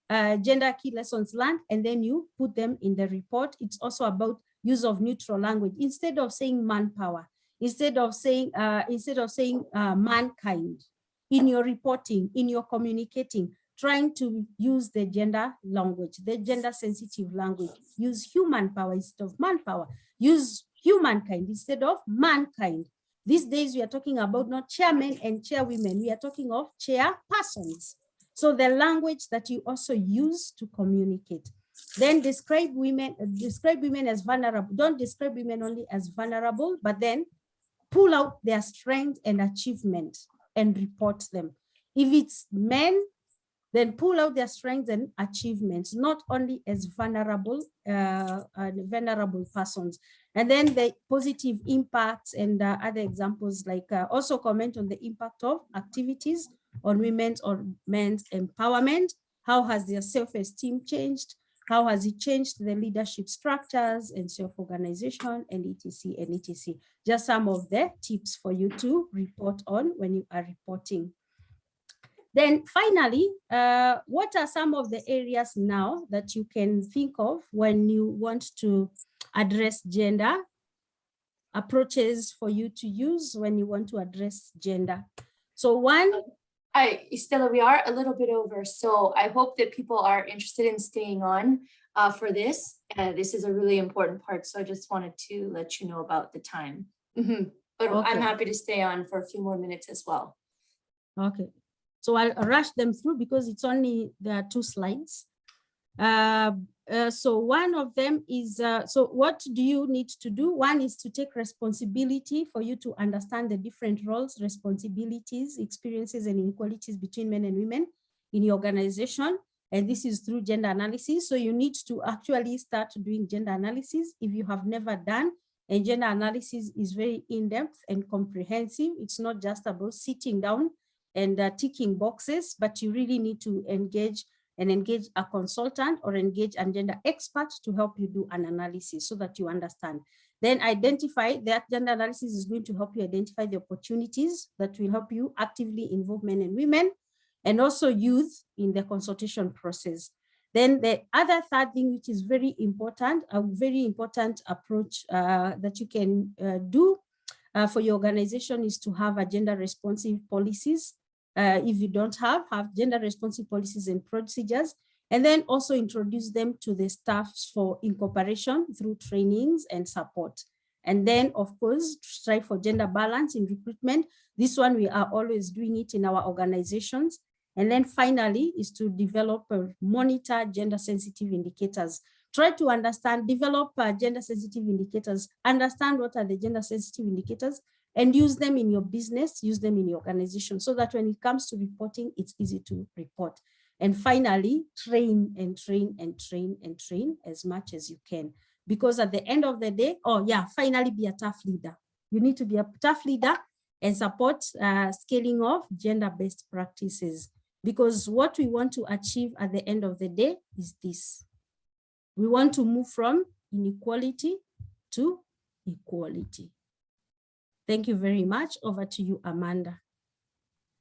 gender key lessons learned, and then you put them in the report. It's also about use of neutral language. Instead of saying manpower, instead of saying mankind, in your reporting, in your communicating, trying to use the gender language, the gender sensitive language. Use human power instead of manpower. Use humankind instead of mankind. These days we are talking about not chairmen and chairwomen, we are talking of chairpersons. So the language that you also use to communicate. Then describe women as vulnerable. Don't describe women only as vulnerable, but then pull out their strengths and achievement and report them. If it's men, then pull out their strengths and achievements, not only as vulnerable persons. And then the positive impacts and other examples, like also comment on the impact of activities on women's or men's empowerment. How has their self-esteem changed? How has it changed the leadership structures and self-organization and etc. and etc. Just some of the tips for you to report on when you are reporting. Then finally, what are some of the areas now that you can think of when you want to address gender? Approaches for you to use when you want to address gender. So one, Stella, we are a little bit over, so I hope that people are interested in staying on for this. This is a really important part, so I just wanted to let you know about the time. But okay. I'm happy to stay on for a few more minutes as well. Okay, so I'll rush them through because it's only, there are 2 slides. So one of them is, so what do you need to do? One is to take responsibility for you to understand the different roles, responsibilities, experiences, and inequalities between men and women in your organization. And this is through gender analysis. So you need to actually start doing gender analysis if you have never done. And gender analysis is very in-depth and comprehensive. It's not just about sitting down and ticking boxes, but you really need to engage a consultant or engage a gender expert to help you do an analysis so that you understand. Then identify that gender analysis is going to help you identify the opportunities that will help you actively involve men and women and also youth in the consultation process. Then the other third thing, which is very important, a very important approach that you can do for your organization is to have a gender responsive policies. If you don't have gender responsive policies and procedures, and then also introduce them to the staff for incorporation through trainings and support. And then, of course, strive for gender balance in recruitment. This one, we are always doing it in our organizations. And then finally is to develop monitor gender sensitive indicators. Try to understand, develop gender sensitive indicators, understand what are the gender sensitive indicators and use them in your business, use them in your organization so that when it comes to reporting, it's easy to report. And finally, train and train and train and train as much as you can. Because at the end of the day, finally be a tough leader. You need to be a tough leader and support scaling of gender-based practices. Because what we want to achieve at the end of the day is this. We want to move from inequality to equality. Thank you very much. Over to you, Amanda.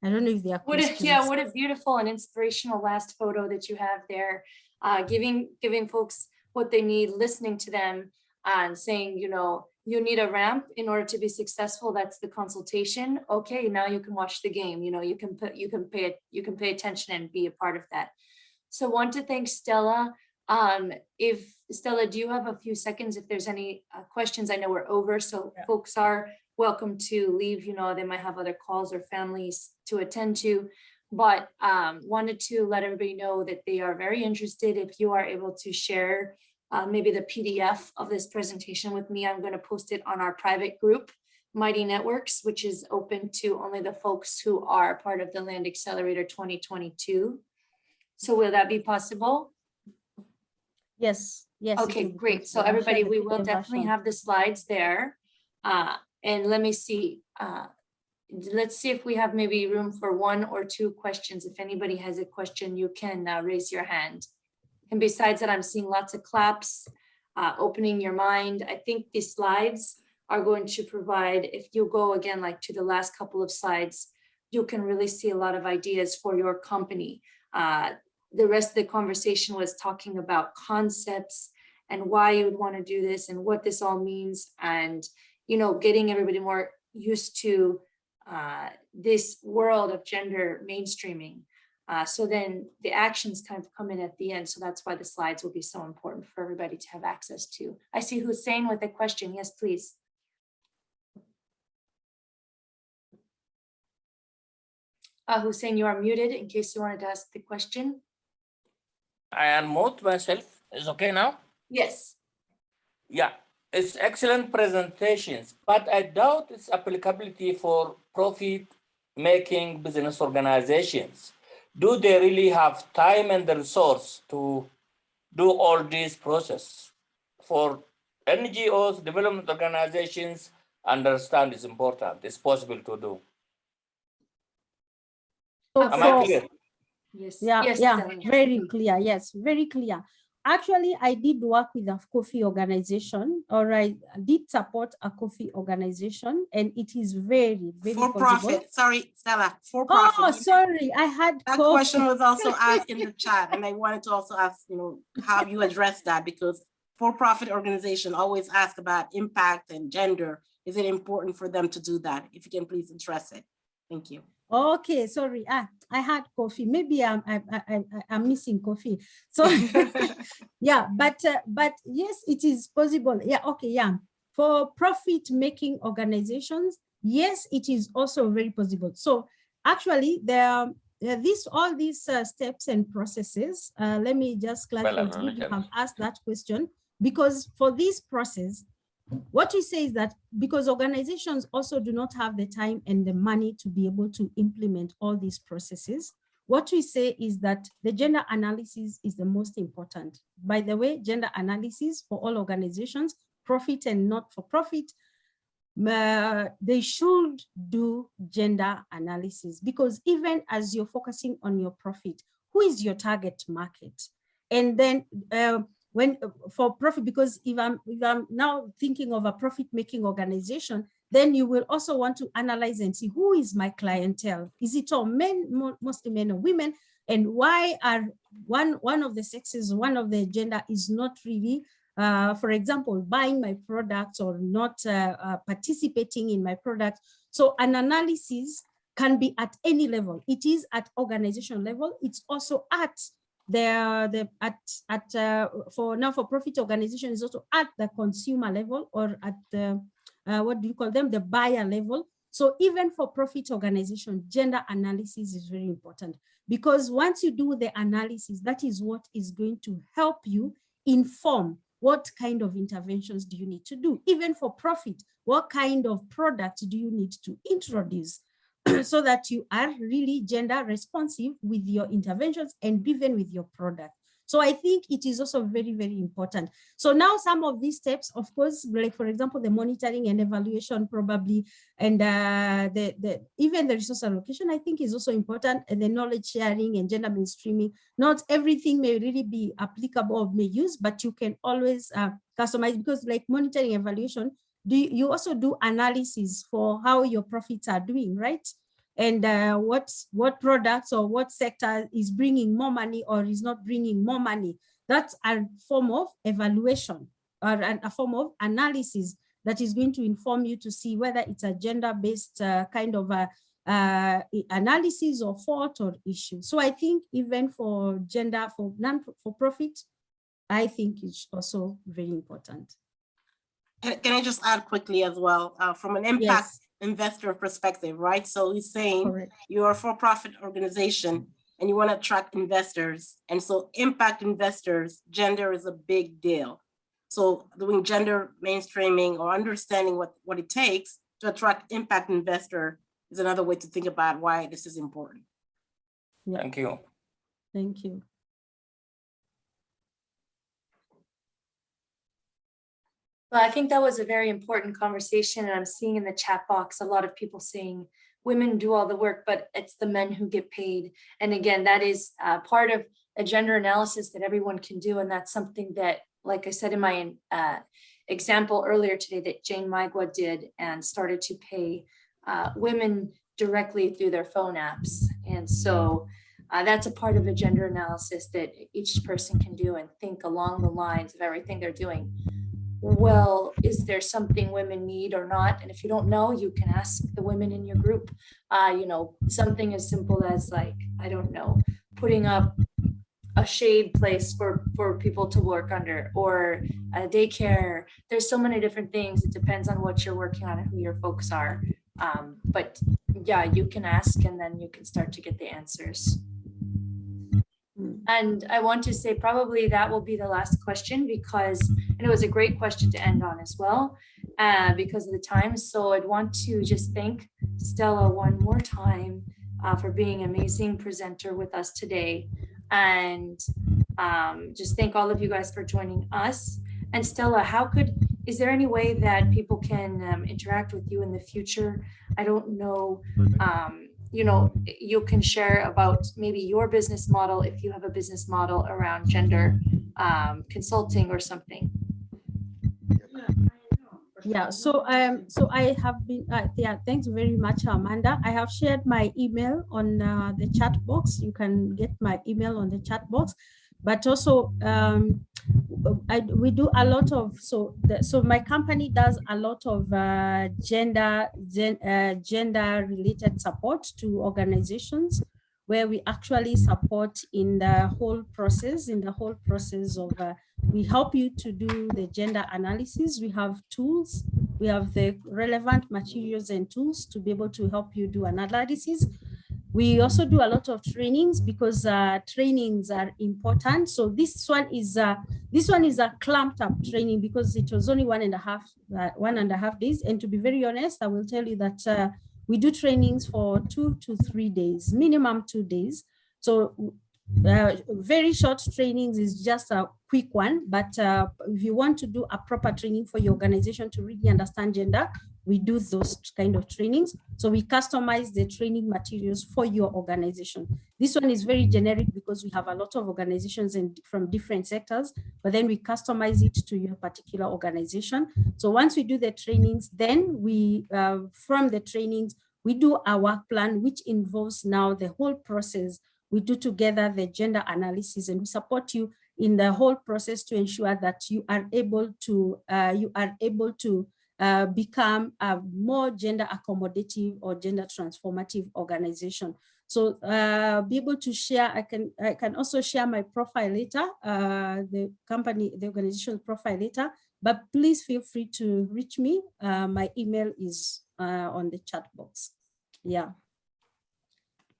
I don't know if there are questions. What a beautiful and inspirational last photo that you have there, giving folks what they need, listening to them and saying, you need a ramp in order to be successful. That's the consultation. Okay, now you can watch the game. You can pay attention and be a part of that. So I want to thank Stella. If Stella, do you have a few seconds if there's any questions? I know we're over, so folks are welcome to leave. They might have other calls or families to attend to, but wanted to let everybody know that they are very interested. If you are able to share maybe the PDF of this presentation with me, I'm going to post it on our private group, Mighty Networks, which is open to only the folks who are part of the Land Accelerator 2022. So will that be possible? Yes. Okay, great. So everybody, we will definitely have the slides there. And let me see. Let's see if we have maybe room for one or two questions. If anybody has a question, you can raise your hand. And besides that, I'm seeing lots of claps, opening your mind. I think these slides are going to provide, if you go again, like to the last couple of slides, you can really see a lot of ideas for your company. The rest of the conversation was talking about concepts and why you would want to do this and what this all means, and getting everybody more used to this world of gender mainstreaming. So then the actions kind of come in at the end. So that's why the slides will be so important for everybody to have access to. I see Hussein with a question. Yes, please. Hussein, you are muted in case you wanted to ask the question. I unmute myself. Is okay now? Yes. Yeah, it's excellent presentations, but I doubt its applicability for profit-making business organizations. Do they really have time and the resource to do all these process? For NGOs, development organizations, understand it's important, it's possible to do. Am I clear? Yes. Very clear. Yes, very clear. Actually, I did work with a coffee organization, or I did support a coffee organization, and it is very, very for profit. Sorry, Stella, for profit. Oh, sorry, I had that coffee. question was also asked in the chat, and I wanted to also ask, how you address that, because for-profit organization always ask about impact and gender. Is it important for them to do that? If you can please address it. Thank you. Okay, sorry. I had coffee. Maybe I'm missing coffee. So yeah, but yes, it is possible. Yeah, okay, yeah. For profit-making organizations, yes, it is also very possible. So actually, all these steps and processes, let me just clarify, it's good you have asked that question, because for this process, what we say is that because organizations also do not have the time and the money to be able to implement all these processes, what we say is that the gender analysis is the most important. By the way, gender analysis for all organizations, profit and not for profit, they should do gender analysis, because even as you're focusing on your profit, who is your target market? And then when for profit, because if I'm now thinking of a profit-making organization, then you will also want to analyze and see who is my clientele. Is it all men, mostly men or women? And why are one of the sexes, one of the gender is not really, for example, buying my products or not participating in my product? So an analysis can be at any level. It is at organization level. It's also at for profit organization is also at the consumer level, or at the what do you call them, the buyer level. So even for profit organization, gender analysis is very important, because once you do the analysis, that is what is going to help you inform what kind of interventions do you need to do. Even for profit, what kind of product do you need to introduce so that you are really gender responsive with your interventions and even with your product. So I think it is also very, very important. So now some of these steps, of course, like for example, the monitoring and evaluation probably, and even the resource allocation, I think is also important, and the knowledge sharing and gender mainstreaming. Not everything may really be applicable or may use, but you can always customize, because like monitoring evaluation, you also do analysis for how your profits are doing, right? And what products or what sector is bringing more money or is not bringing more money. That's a form of evaluation or a form of analysis that is going to inform you to see whether it's a gender-based kind of analysis or fault or issue. So I think even for gender, for non-for-profit, I think it's also very important. Can I just add quickly as well, from an impact investor perspective, right? So he's saying you're a for-profit organization and you want to attract investors. And so impact investors, gender is a big deal. So doing gender mainstreaming or understanding what it takes to attract impact investor is another way to think about why this is important. Yeah. Thank you. Thank you. Well, I think that was a very important conversation, and I'm seeing in the chat box a lot of people saying women do all the work, but it's the men who get paid. And again, that is part of a gender analysis that everyone can do, and that's something that, like I said in my example earlier today, that Jane Maigua did and started to pay women directly through their phone apps. And so that's a part of a gender analysis that each person can do and think along the lines of everything they're doing. Well, is there something women need or not? And if you don't know, you can ask the women in your group, you know, something as simple as like, I don't know, putting up a shade place for people to work under, or a daycare. There's so many different things. It depends on what you're working on and who your folks are. But yeah, you can ask and then you can start to get the answers. And I want to say probably that will be the last question, because, and it was a great question to end on as well, because of the time. So I'd want to just thank Stella one more time for being an amazing presenter with us today. And just thank all of you guys for joining us. And Stella, is there any way that people can interact with you in the future? I don't know, you know, you can share about maybe your business model, if you have a business model around gender consulting or something. Yeah, so I have been, yeah, thanks very much, Amanda. I have shared my email on the chat box. You can get my email on the chat box, but also we do a lot of, so my company does a lot of gender related support to organizations, where we actually support in the whole process of we help you to do the gender analysis. We have tools, we have the relevant materials and tools to be able to help you do an analysis. We also do a lot of trainings because trainings are important. So this one is a clamped up training because it was only 1.5 days. And to be very honest, I will tell you that we do trainings for 2 to 3 days, minimum 2 days. So very short trainings is just a quick one, but if you want to do a proper training for your organization to really understand gender, we do those kind of trainings. So we customize the training materials for your organization. This one is very generic because we have a lot of organizations from different sectors, but then we customize it to your particular organization. So once we do the trainings, then we, from the trainings, we do our work plan, which involves now the whole process. We do together the gender analysis, and we support you in the whole process to ensure that you are able to become a more gender accommodative or gender transformative organization. So be able to share, I can also share my profile later, the organization's profile later, but please feel free to reach me. My email is on the chat box. Yeah.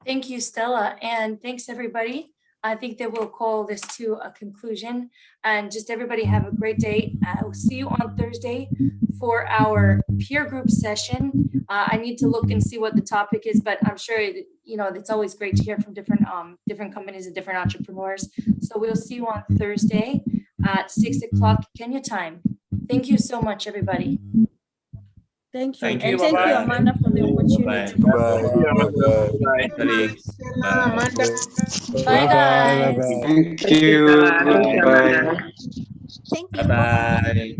Thank you, Stella, and thanks everybody. I think that we'll call this to a conclusion, and just everybody have a great day. I'll see you on Thursday for our peer group session. I need to look and see what the topic is, but I'm sure it's always great to hear from different companies and different entrepreneurs. So we'll see you on Thursday at 6 o'clock Kenya time. Thank you so much, everybody. Thank you. Thank you. And thank you, Amanda, for the opportunity. Bye, guys. Thank you. Bye. Thank you. Bye-bye.